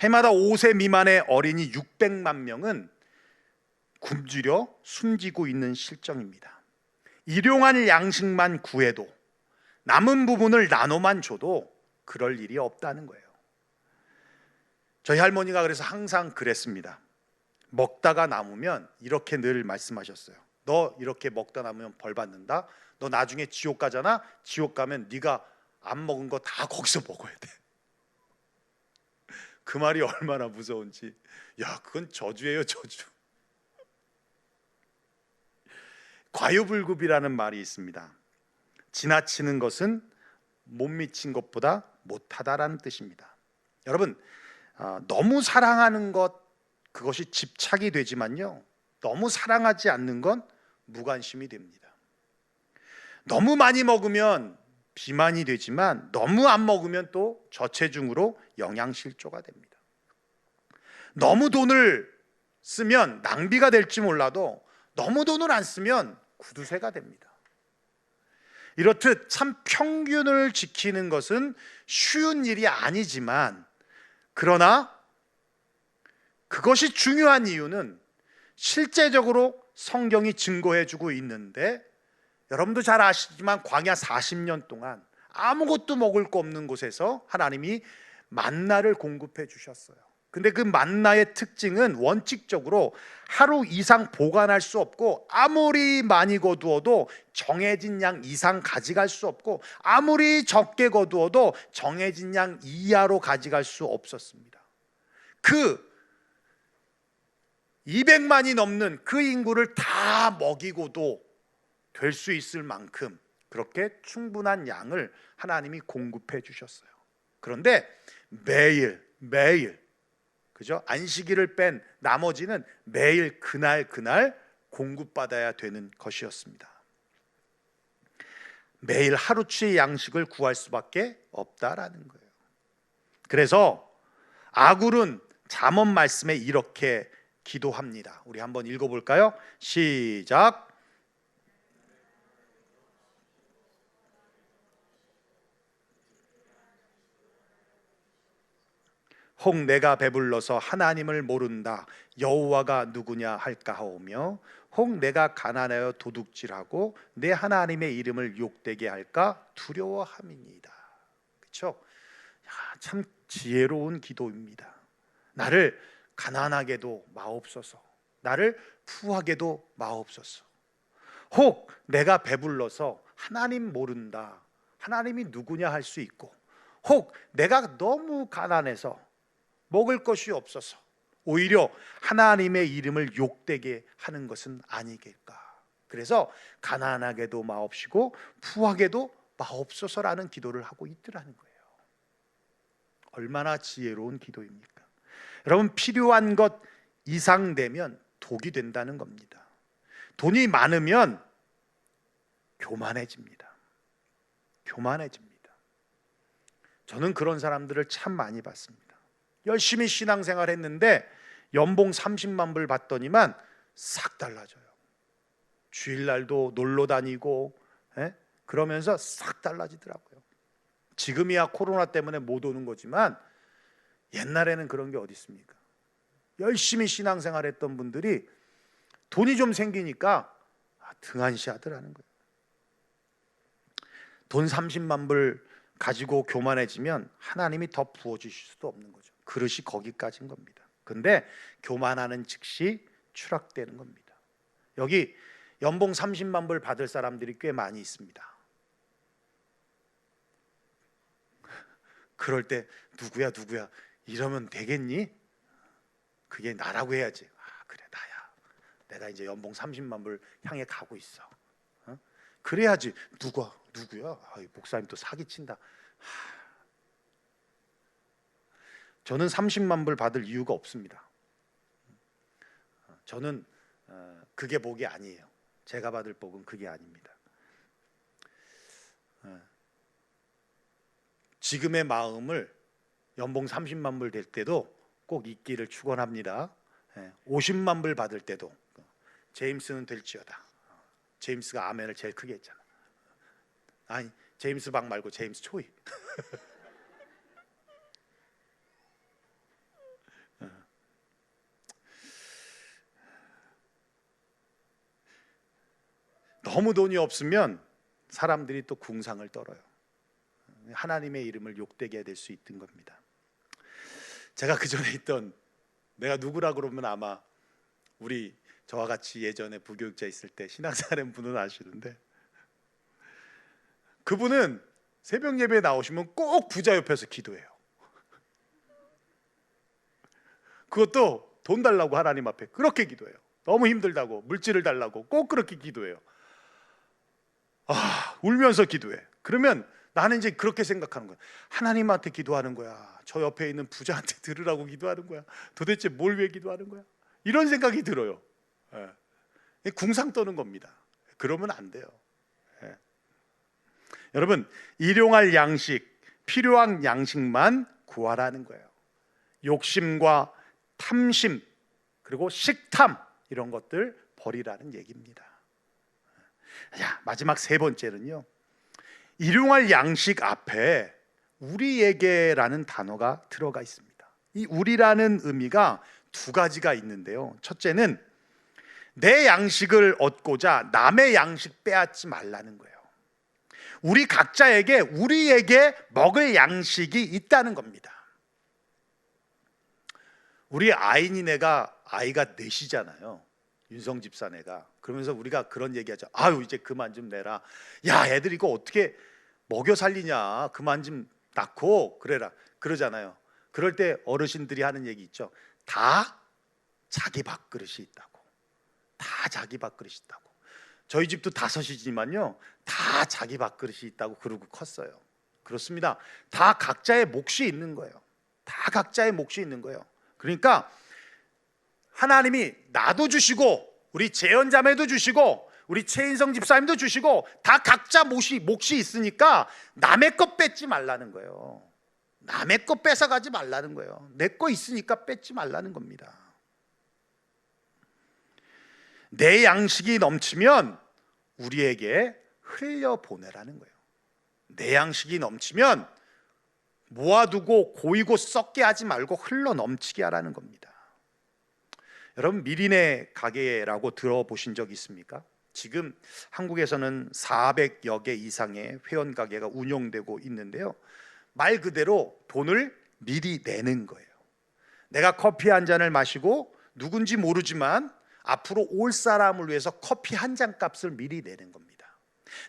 해마다 5세 미만의 어린이 600만 명은 굶주려 숨지고 있는 실정입니다. 일용할 양식만 구해도, 남은 부분을 나눠만 줘도 그럴 일이 없다는 거예요. 저희 할머니가 그래서 항상 그랬습니다. 먹다가 남으면 이렇게 늘 말씀하셨어요. 너 이렇게 먹다 남으면 벌 받는다. 너 나중에 지옥 가잖아. 지옥 가면 네가 안 먹은 거 다 거기서 먹어야 돼. 그 말이 얼마나 무서운지. 야, 그건 저주예요, 저주. 과유불급이라는 말이 있습니다. 지나치는 것은 못 미친 것보다 못하다라는 뜻입니다. 여러분, 너무 사랑하는 것, 그것이 집착이 되지만요, 너무 사랑하지 않는 건 무관심이 됩니다. 너무 많이 먹으면 비만이 되지만 너무 안 먹으면 또 저체중으로 영양실조가 됩니다. 너무 돈을 쓰면 낭비가 될지 몰라도 너무 돈을 안 쓰면 구두쇠가 됩니다. 이렇듯 참 평균을 지키는 것은 쉬운 일이 아니지만, 그러나 그것이 중요한 이유는 실제적으로 성경이 증거해주고 있는데, 여러분도 잘 아시지만 광야 40년 동안 아무것도 먹을 거 없는 곳에서 하나님이 만나를 공급해 주셨어요. 근데 그 만나의 특징은 원칙적으로 하루 이상 보관할 수 없고, 아무리 많이 거두어도 정해진 양 이상 가져갈 수 없고, 아무리 적게 거두어도 정해진 양 이하로 가져갈 수 없었습니다. 그 200만이 넘는 그 인구를 다 먹이고도 될 수 있을 만큼 그렇게 충분한 양을 하나님이 공급해 주셨어요. 그런데 매일 그죠? 안식일을 뺀 나머지는 매일 그날 공급받아야 되는 것이었습니다. 매일 하루치의 양식을 구할 수밖에 없다라는 거예요. 그래서 아굴은 잠언 말씀에 이렇게 기도합니다. 우리 한번 읽어볼까요? 시작. 혹 내가 배불러서 하나님을 모른다, 여호와가 누구냐 할까 하오며, 혹 내가 가난하여 도둑질하고 내 하나님의 이름을 욕되게 할까 두려워함이니이다. 그렇죠? 참 지혜로운 기도입니다. 나를 가난하게도 마옵소서, 나를 부하게도 마옵소서. 혹 내가 배불러서 하나님 모른다, 하나님이 누구냐 할 수 있고, 혹 내가 너무 가난해서 먹을 것이 없어서 오히려 하나님의 이름을 욕되게 하는 것은 아니겠까. 그래서 가난하게도 마옵시고 부하게도 마옵소서라는 기도를 하고 있더라는 거예요. 얼마나 지혜로운 기도입니까? 여러분, 필요한 것 이상 되면 독이 된다는 겁니다. 돈이 많으면 교만해집니다. 저는 그런 사람들을 참 많이 봤습니다. 열심히 신앙생활 했는데 연봉 30만 불 받더니만 싹 달라져요. 주일날도 놀러 다니고 그러면서 싹 달라지더라고요. 지금이야 코로나 때문에 못 오는 거지만 옛날에는 그런 게 어디 있습니까? 열심히 신앙생활 했던 분들이 돈이 좀 생기니까 등한시하더라는 거예요. 돈 30만 불 가지고 교만해지면 하나님이 더 부어주실 수도 없는 거죠. 그릇이 거기까지인 겁니다. 근데 교만하는 즉시 추락되는 겁니다. 여기 연봉 30만 불 받을 사람들이 꽤 많이 있습니다. 그럴 때 누구야 이러면 되겠니? 그게 나라고 해야지. 그래, 나야. 내가 이제 연봉 30만 불 향해 가고 있어. 그래야지. 누구야? 목사님 또 사기친다. 저는 30만 불 받을 이유가 없습니다. 저는 그게 복이 아니에요. 제가 받을 복은 그게 아닙니다. 지금의 마음을 연봉 30만 불 될 때도 꼭 있기를 축원합니다. 50만 불 받을 때도 제임스는 될지어다. 제임스가 아멘을 제일 크게 했잖아. 아니, 제임스 박 말고 제임스 초이. 너무 돈이 없으면 사람들이 또 궁상을 떨어요. 하나님의 이름을 욕되게 될 수 있던 겁니다. 제가 그 전에 있던, 내가 누구라 그러면 아마 우리 저와 같이 예전에 부교육자 있을 때 신앙생활한 분은 아시는데, 그분은 새벽 예배에 나오시면 꼭 부자 옆에서 기도해요. 그것도 돈 달라고 하나님 앞에 그렇게 기도해요. 너무 힘들다고, 물질을 달라고 꼭 그렇게 기도해요. 울면서 기도해. 그러면 나는 이제 그렇게 생각하는 거야. 하나님한테 기도하는 거야, 저 옆에 있는 부자한테 들으라고 기도하는 거야, 도대체 뭘 왜 기도하는 거야? 이런 생각이 들어요. 궁상 떠는 겁니다. 그러면 안 돼요. 여러분, 일용할 양식, 필요한 양식만 구하라는 거예요. 욕심과 탐심, 그리고 식탐, 이런 것들 버리라는 얘기입니다. 자, 마지막 세 번째는요, 일용할 양식 앞에 우리에게라는 단어가 들어가 있습니다. 이 우리라는 의미가 두 가지가 있는데요. 첫째는 내 양식을 얻고자 남의 양식 빼앗지 말라는 거예요. 우리 각자에게 우리에게 먹을 양식이 있다는 겁니다. 우리 아이니네가 아이가 넷이잖아요. 윤성 집사네가. 그러면서 우리가 그런 얘기하죠. 아유 이제 그만 좀 내라. 야 애들 이거 어떻게 먹여 살리냐. 그만 좀 낳고 그래라. 그러잖아요. 그럴 때 어르신들이 하는 얘기 있죠. 다 자기 밥그릇이 있다고. 다 자기 밥그릇이 있다고. 저희 집도 5이지만요 다 자기 밥그릇이 있다고 그러고 컸어요. 그렇습니다. 다 각자의 몫이 있는 거예요. 다 각자의 몫이 있는 거예요. 그러니까 하나님이 나도 주시고 우리 재현자매도 주시고 우리 최인성 집사님도 주시고 다 각자 몫이 있으니까 남의 것 뺏지 말라는 거예요. 남의 것 뺏어가지 말라는 거예요. 내 거 있으니까 뺏지 말라는 겁니다. 내 양식이 넘치면 우리에게 흘려보내라는 거예요. 내 양식이 넘치면 모아두고 고이고 썩게 하지 말고 흘러 넘치게 하라는 겁니다. 여러분 미리네 가게라고 들어보신 적 있습니까? 지금 한국에서는 400여 개 이상의 회원 가게가 운영되고 있는데요. 말 그대로 돈을 미리 내는 거예요. 내가 커피 한 잔을 마시고 누군지 모르지만 앞으로 올 사람을 위해서 커피 한 잔 값을 미리 내는 겁니다.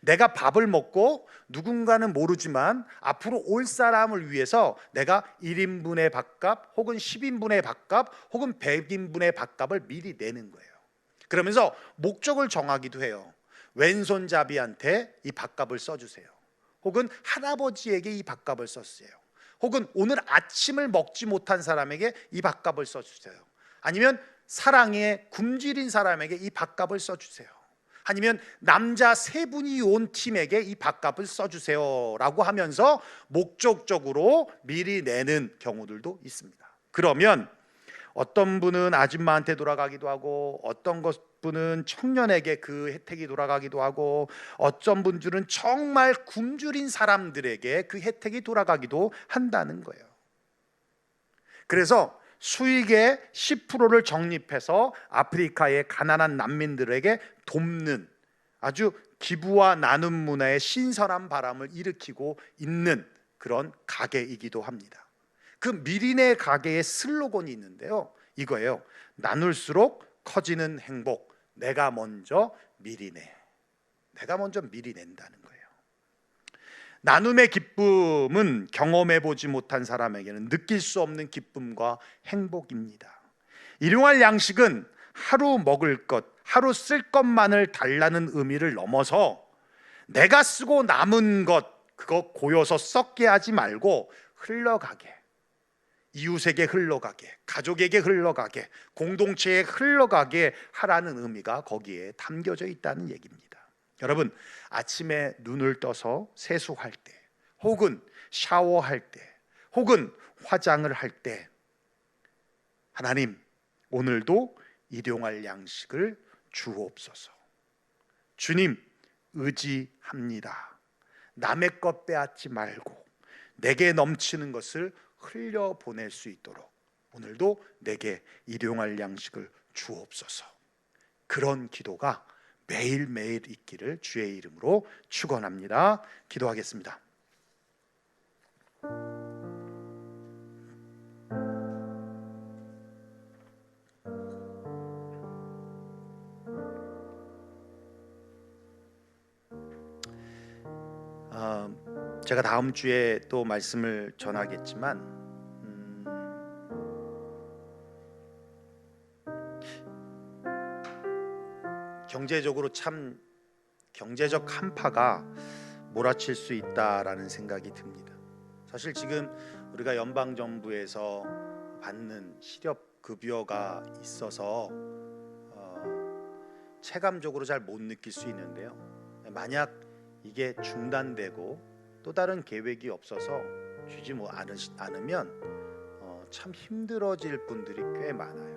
내가 밥을 먹고 누군가는 모르지만 앞으로 올 사람을 위해서 내가 1인분의 밥값 혹은 10인분의 밥값 혹은 100인분의 밥값을 미리 내는 거예요. 그러면서 목적을 정하기도 해요. 왼손잡이한테 이 밥값을 써주세요. 혹은 할아버지에게 이 밥값을 써주세요. 혹은 오늘 아침을 먹지 못한 사람에게 이 밥값을 써주세요. 아니면 사랑에 굶주린 사람에게 이 밥값을 써주세요. 아니면 남자 3분이 온 팀에게 이 밥값을 써주세요 라고 하면서 목적적으로 미리 내는 경우들도 있습니다. 그러면 어떤 분은 아줌마한테 돌아가기도 하고 어떤 분은 청년에게 그 혜택이 돌아가기도 하고 어떤 분들은 정말 굶주린 사람들에게 그 혜택이 돌아가기도 한다는 거예요. 그래서 수익의 10%를 적립해서 아프리카의 가난한 난민들에게 돕는 아주 기부와 나눔 문화의 신선한 바람을 일으키고 있는 그런 가게이기도 합니다. 그 미리네 가게의 슬로건이 있는데요. 이거예요. 나눌수록 커지는 행복. 내가 먼저 미리 내. 내가 먼저 미리 낸다는 거예요. 나눔의 기쁨은 경험해 보지 못한 사람에게는 느낄 수 없는 기쁨과 행복입니다. 일용할 양식은 하루 먹을 것, 하루 쓸 것만을 달라는 의미를 넘어서 내가 쓰고 남은 것, 그거 고여서 썩게 하지 말고 흘러가게, 이웃에게 흘러가게, 가족에게 흘러가게, 공동체에 흘러가게 하라는 의미가 거기에 담겨져 있다는 얘기입니다. 여러분, 아침에 눈을 떠서 세수할 때, 혹은 샤워할 때, 혹은 화장을 할 때, 하나님, 오늘도 일용할 양식을 주옵소서. 주님, 의지합니다. 남의 것 빼앗지 말고 내게 넘치는 것을 흘려보낼 수 있도록 오늘도 내게 일용할 양식을 주옵소서. 그런 기도가 매일매일 있기를 주의 이름으로 축원합니다. 기도하겠습니다. 제가 다음 주에 또 말씀을 전하겠지만 경제적으로 참 경제적 한파가 몰아칠 수 있다라는 생각이 듭니다. 사실 지금 우리가 연방정부에서 받는 실업급여가 있어서 체감적으로 잘 못 느낄 수 있는데요. 만약 이게 중단되고 또 다른 계획이 없어서 주지 않으면 참 힘들어질 분들이 꽤 많아요.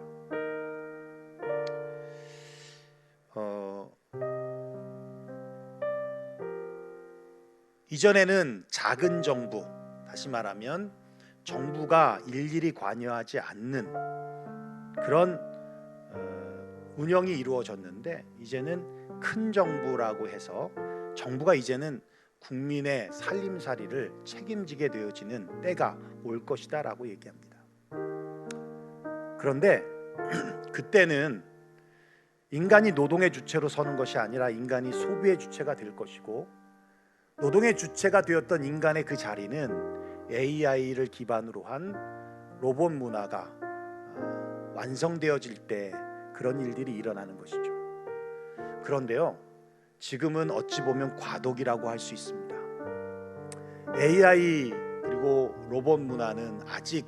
이전에는 작은 정부, 다시 말하면 정부가 일일이 관여하지 않는 그런 운영이 이루어졌는데, 이제는 큰 정부라고 해서 정부가 이제는 국민의 살림살이를 책임지게 되어지는 때가 올 것이다라고 얘기합니다. 그런데 그때는 인간이 노동의 주체로 서는 것이 아니라 인간이 소비의 주체가 될 것이고, 노동의 주체가 되었던 인간의 그 자리는 AI를 기반으로 한 로봇 문화가 완성되어질 때 그런 일들이 일어나는 것이죠. 그런데요, 지금은 어찌 보면 과도기라고 할 수 있습니다. AI 그리고 로봇 문화는 아직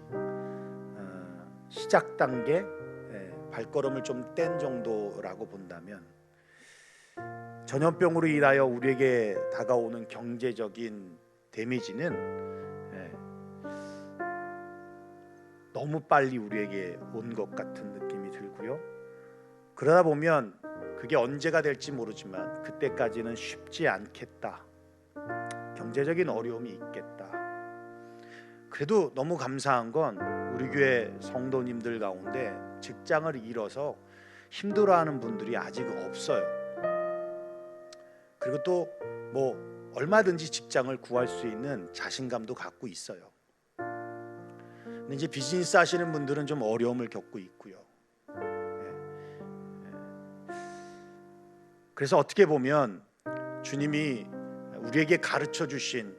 시작 단계, 발걸음을 좀 뗀 정도라고 본다면, 전염병으로 인하여 우리에게 다가오는 경제적인 데미지는 너무 빨리 우리에게 온 것 같은 느낌이 들고요. 그러다 보면 그게 언제가 될지 모르지만 그때까지는 쉽지 않겠다. 경제적인 어려움이 있겠다. 그래도 너무 감사한 건 우리 교회 성도님들 가운데 직장을 잃어서 힘들어하는 분들이 아직 없어요. 그리고 또 뭐 얼마든지 직장을 구할 수 있는 자신감도 갖고 있어요. 근데 이제 비즈니스 하시는 분들은 좀 어려움을 겪고 있고요. 그래서 어떻게 보면 주님이 우리에게 가르쳐 주신,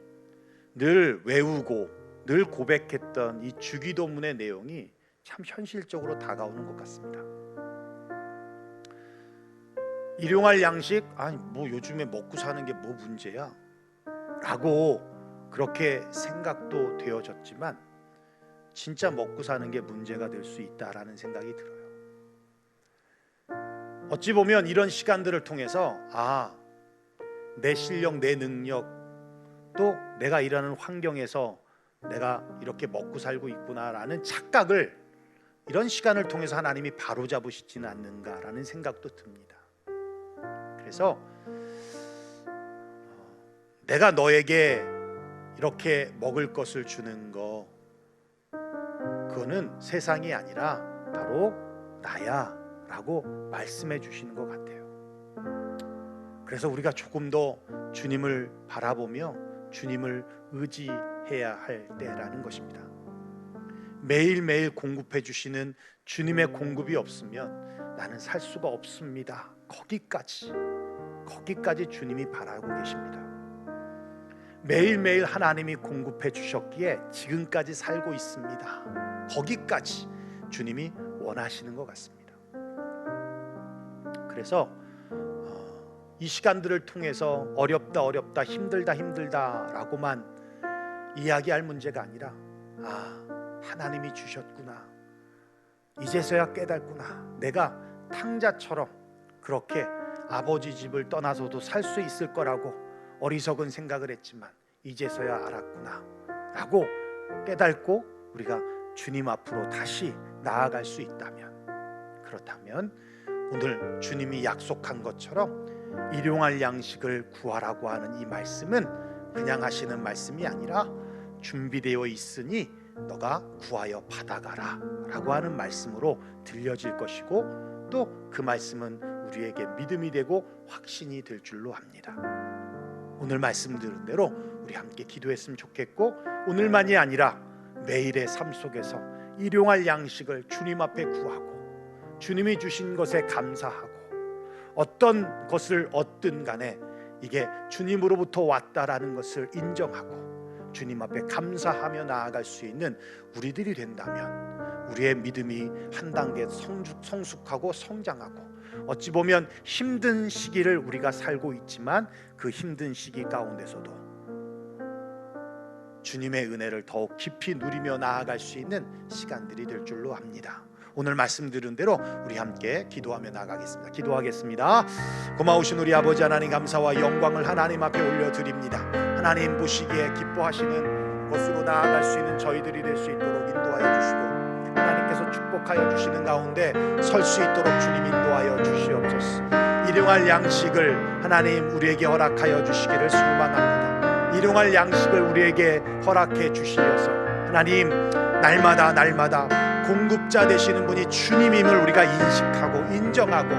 늘 외우고 늘 고백했던 이 주기도문의 내용이 참 현실적으로 다가오는 것 같습니다. 일용할 양식, 아니 뭐 요즘에 먹고 사는 게 뭐 문제야? 라고 그렇게 생각도 되어졌지만 진짜 먹고 사는 게 문제가 될 수 있다라는 생각이 들어요. 어찌 보면 이런 시간들을 통해서 내 실력, 내 능력, 또 내가 일하는 환경에서 내가 이렇게 먹고 살고 있구나라는 착각을 이런 시간을 통해서 하나님이 바로잡으시지는 않는가라는 생각도 듭니다. 그래서 내가 너에게 이렇게 먹을 것을 주는 거, 그거는 세상이 아니라 바로 나야 라고 말씀해 주시는 것 같아요. 그래서 우리가 조금 더 주님을 바라보며 주님을 의지해야 할 때라는 것입니다. 매일매일 공급해 주시는 주님의 공급이 없으면 나는 살 수가 없습니다. 거기까지 주님이 바라고 계십니다. 매일매일 하나님이 공급해 주셨기에 지금까지 살고 있습니다. 거기까지 주님이 원하시는 것 같습니다. 그래서 이 시간들을 통해서 어렵다, 힘들다라고만 이야기할 문제가 아니라 하나님이 주셨구나, 이제서야 깨닫구나, 내가 탕자처럼 그렇게 아버지 집을 떠나서도 살 수 있을 거라고 어리석은 생각을 했지만 이제서야 알았구나 라고 깨닫고 우리가 주님 앞으로 다시 나아갈 수 있다면, 그렇다면 오늘 주님이 약속한 것처럼 일용할 양식을 구하라고 하는 이 말씀은 그냥 하시는 말씀이 아니라 준비되어 있으니 너가 구하여 받아가라 라고 하는 말씀으로 들려질 것이고, 또 그 말씀은 우리에게 믿음이 되고 확신이 될 줄로 압니다. 오늘 말씀 들은 대로 우리 함께 기도했으면 좋겠고, 오늘만이 아니라 매일의 삶 속에서 일용할 양식을 주님 앞에 구하고 주님이 주신 것에 감사하고, 어떤 것을 얻든 간에 이게 주님으로부터 왔다라는 것을 인정하고 주님 앞에 감사하며 나아갈 수 있는 우리들이 된다면 우리의 믿음이 한 단계 성숙하고 성장하고, 어찌 보면 힘든 시기를 우리가 살고 있지만 그 힘든 시기 가운데서도 주님의 은혜를 더욱 깊이 누리며 나아갈 수 있는 시간들이 될 줄로 압니다. 오늘 말씀 들은 대로 우리 함께 기도하며 나가겠습니다. 기도하겠습니다. 고마우신 우리 아버지 하나님, 감사와 영광을 하나님 앞에 올려드립니다. 하나님 보시기에 기뻐하시는 것으로 나아갈 수 있는 저희들이 될 수 있도록 인도하여 주시고, 하나님께서 축복하여 주시는 가운데 설 수 있도록 주님 인도하여 주시옵소서. 일용할 양식을 하나님 우리에게 허락하여 주시기를 소망합니다. 일용할 양식을 우리에게 허락해 주시어서 하나님, 날마다 공급자 되시는 분이 주님임을 우리가 인식하고 인정하고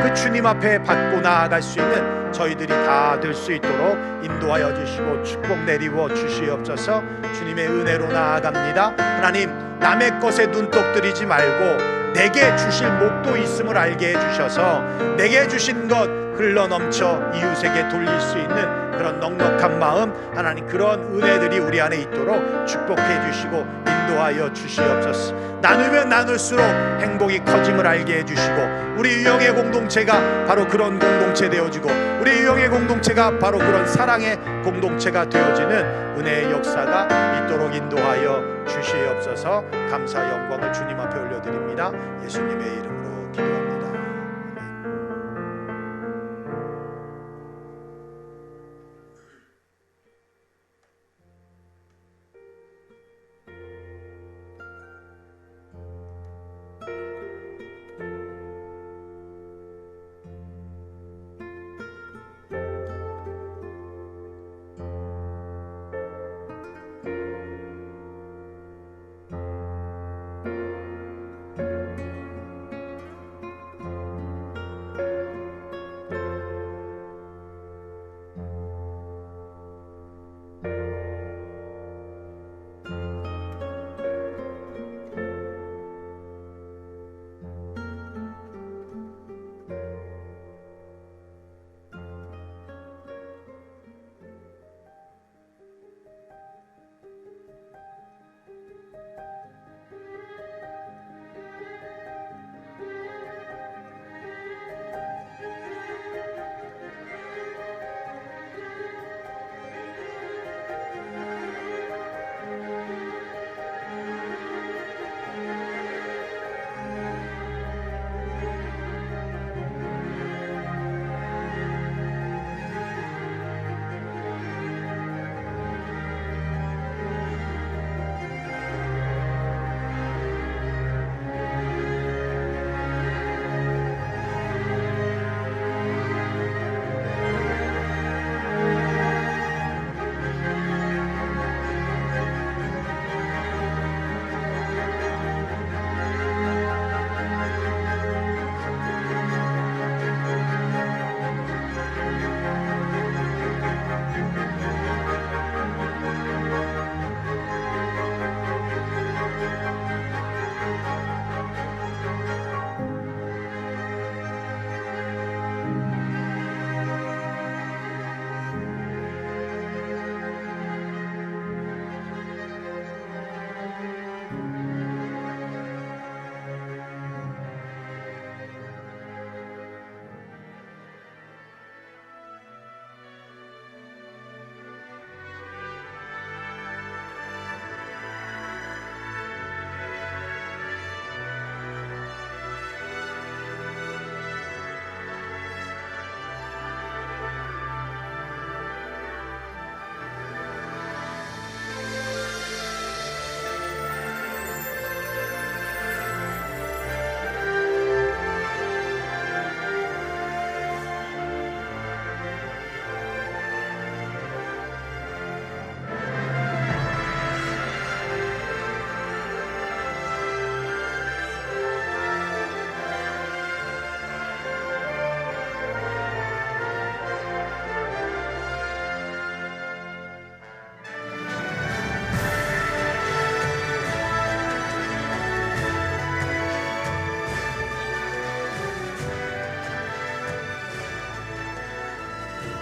그 주님 앞에 받고 나아갈 수 있는 저희들이 다 될 수 있도록 인도하여 주시고 축복 내리워 주시옵소서. 주님의 은혜로 나아갑니다. 하나님, 남의 것에 눈독 들이지 말고 내게 주실 목도 있음을 알게 해주셔서 내게 주신 것 흘러넘쳐 이웃에게 돌릴 수 있는 그런 넉넉한 마음, 하나님 그런 은혜들이 우리 안에 있도록 축복해 주시고 인도하여 주시옵소서. 나누면 나눌수록 행복이 커짐을 알게 해주시고 우리 유영의 공동체가 바로 그런 공동체 되어지고 우리 유영의 공동체가 바로 그런 사랑의 공동체가 되어지는 은혜의 역사가 있도록 인도하여 주시옵소서. 감사 영광을 주님 앞에 올려드립니다. 예수님의 이름으로 기도합니다.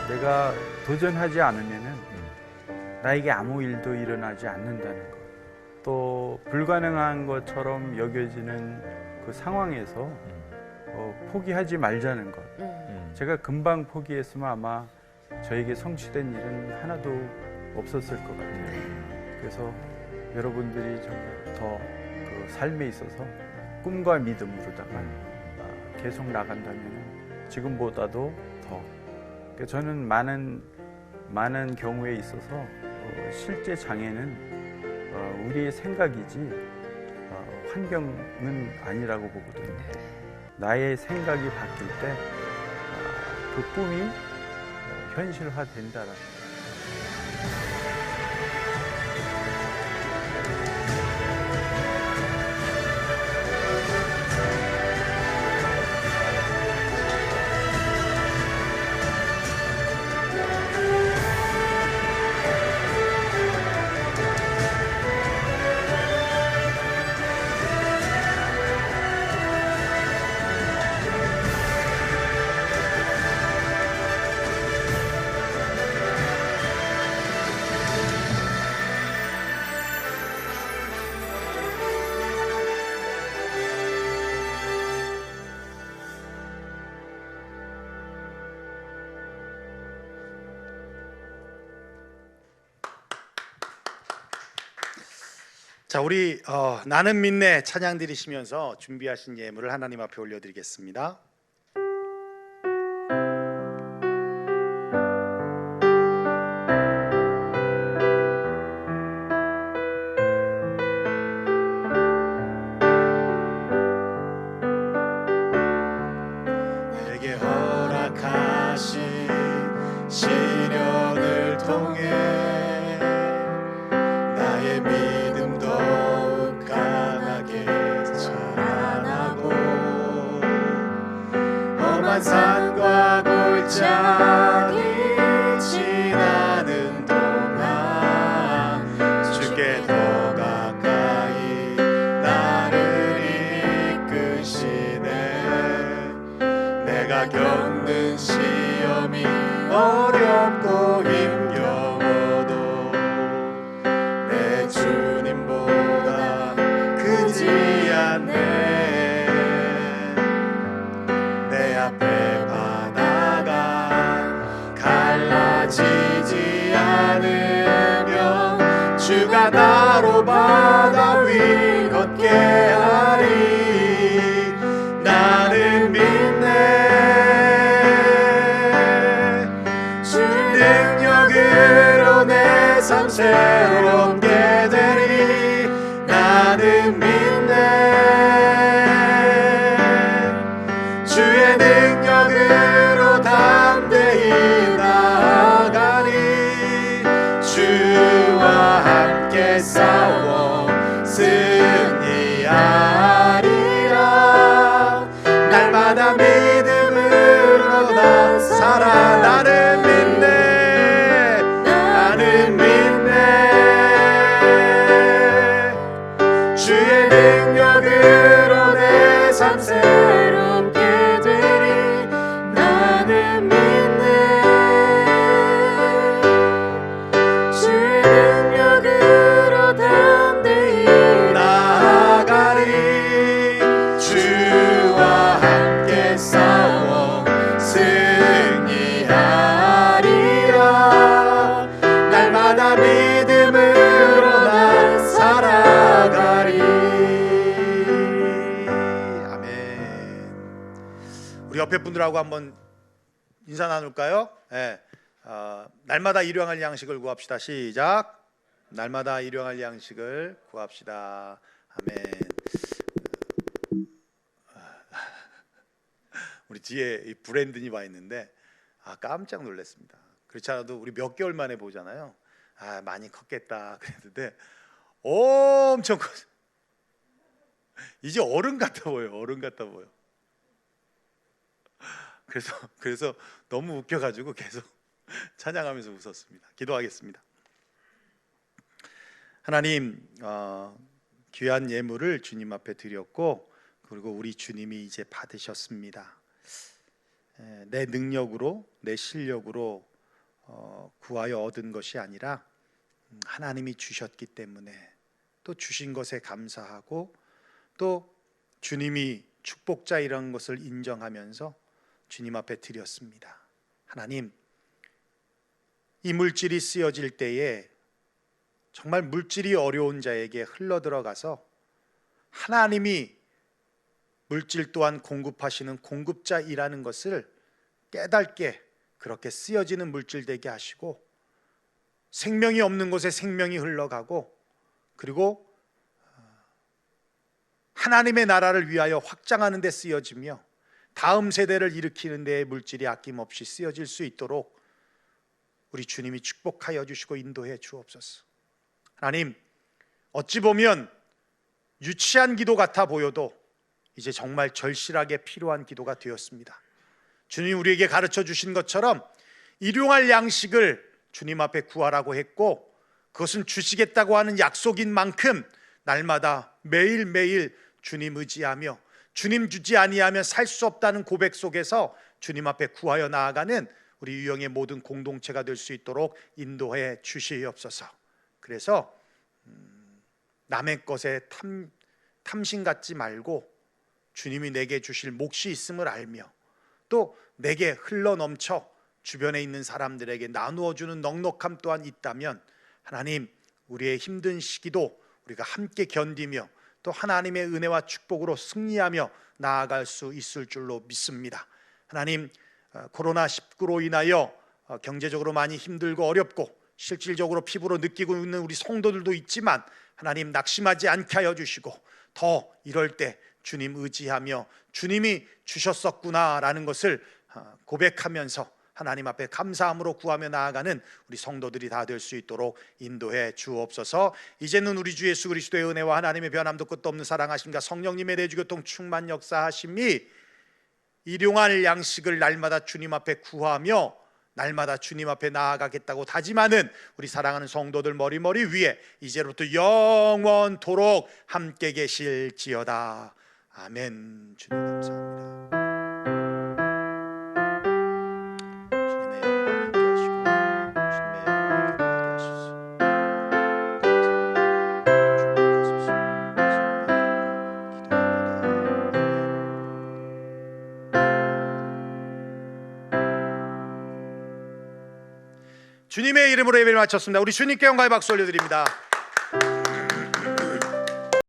내가 도전하지 않으면은 나에게 아무 일도 일어나지 않는다는 것. 또 불가능한 것처럼 여겨지는 그 상황에서 포기하지 말자는 것. 제가 금방 포기했으면 아마 저에게 성취된 일은 하나도 없었을 것 같아요. 그래서 여러분들이 정말 더 그 삶에 있어서 꿈과 믿음으로다가 계속 나간다면 지금보다도 더. 그러니까 저는 많은 경우에 있어서 실제 장애는 우리의 생각이지 환경은 아니라고 보거든요. 나의 생각이 바뀔 때 그 꿈이 현실화된다라는 거예요. 자, 우리 나는 믿네 찬양 드리시면서 준비하신 예물을 하나님 앞에 올려드리겠습니다. 내게 허락하신 시련을 통해 나의 믿음 더욱 강하게 자라나고 험한 산과 골짜기 지나는 동안 주께 더 가까이 나를 이끄시네. 내가 겪는 시험이 어렵고 힘겨워도 내 주님보다 크지 않네. 내 앞에 바다가 갈라지지 않으면 주가 나로 바다 위 걷게 하리. 나는 믿네. 주 능력으로 내 삶 새롭게 되리. 나는 믿네. 주의 능력으로 담대히 나아가리. 주와 함께 싸워 승리하리라. 날마다 믿음으로 나 살아. 나는 믿네. 나는 믿네. 주의 능력으로 내 삶 새롭게 되리. 나는 믿네. 주의 능력으로 담대히 나아가리. 주와 함께 싸워 승리하리라. 날마다 믿음으로 나 살아가리. 아멘. 우리 옆에 분들하고 한번 인사 나눌까요? 네. 날마다 일용할 양식을 구합시다. 시작. 날마다 일용할 양식을 구합시다. 아멘. 우리 뒤에 이 브랜든이 와 있는데 깜짝 놀랐습니다. 그렇지 않아도 우리 몇 개월 만에 보잖아요. 많이 컸겠다 그랬는데 엄청 커. 이제 어른 같아 보여. 어른 같아 보여. 그래서 너무 웃겨가지고 계속 찬양하면서 웃었습니다. 기도하겠습니다. 하나님, 귀한 예물을 주님 앞에 드렸고, 그리고 우리 주님이 이제 받으셨습니다. 내 능력으로, 내 실력으로 구하여 얻은 것이 아니라 하나님이 주셨기 때문에, 또 주신 것에 감사하고, 또 주님이 축복자이라는 것을 인정하면서 주님 앞에 드렸습니다. 하나님, 이 물질이 쓰여질 때에 정말 물질이 어려운 자에게 흘러들어가서 하나님이 물질 또한 공급하시는 공급자이라는 것을 깨닫게 그렇게 쓰여지는 물질 되게 하시고, 생명이 없는 곳에 생명이 흘러가고, 그리고 하나님의 나라를 위하여 확장하는 데 쓰여지며 다음 세대를 일으키는 데에 물질이 아낌없이 쓰여질 수 있도록 우리 주님이 축복하여 주시고 인도해 주옵소서. 하나님, 어찌 보면 유치한 기도 같아 보여도 이제 정말 절실하게 필요한 기도가 되었습니다. 주님 우리에게 가르쳐 주신 것처럼 일용할 양식을 주님 앞에 구하라고 했고, 그것은 주시겠다고 하는 약속인 만큼 날마다 매일매일 주님 의지하며 주님 주지 아니하면 살 수 없다는 고백 속에서 주님 앞에 구하여 나아가는 우리 유영의 모든 공동체가 될 수 있도록 인도해 주시옵소서. 그래서 남의 것에 탐심 갖지 말고 주님이 내게 주실 몫이 있음을 알며, 또 내게 흘러넘쳐 주변에 있는 사람들에게 나누어 주는 넉넉함 또한 있다면, 하나님 우리의 힘든 시기도 우리가 함께 견디며 또 하나님의 은혜와 축복으로 승리하며 나아갈 수 있을 줄로 믿습니다. 하나님, 코로나19로 인하여 경제적으로 많이 힘들고 어렵고 실질적으로 피부로 느끼고 있는 우리 성도들도 있지만 하나님, 낙심하지 않게 하여 주시고 더 이럴 때 주님 의지하며 주님이 주셨었구나라는 것을 고백하면서 하나님 앞에 감사함으로 구하며 나아가는 우리 성도들이 다 될 수 있도록 인도해 주옵소서. 이제는 우리 주 예수 그리스도의 은혜와 하나님의 변함도 끝도 없는 사랑하심과 성령님의 내주교통 충만 역사하심이 일용할 양식을 날마다 주님 앞에 구하며 날마다 주님 앞에 나아가겠다고 다짐하는 우리 사랑하는 성도들 머리머리 위에 이제로부터 영원토록 함께 계실지어다. 아멘. 주님 감사합니다. 주님의 영광 있게 하시고 주님의 영광을 드러나게 하소서. 주님의 이름으로 예배를 마쳤습니다. 우리 주님께 영광의 박수 올려드립니다.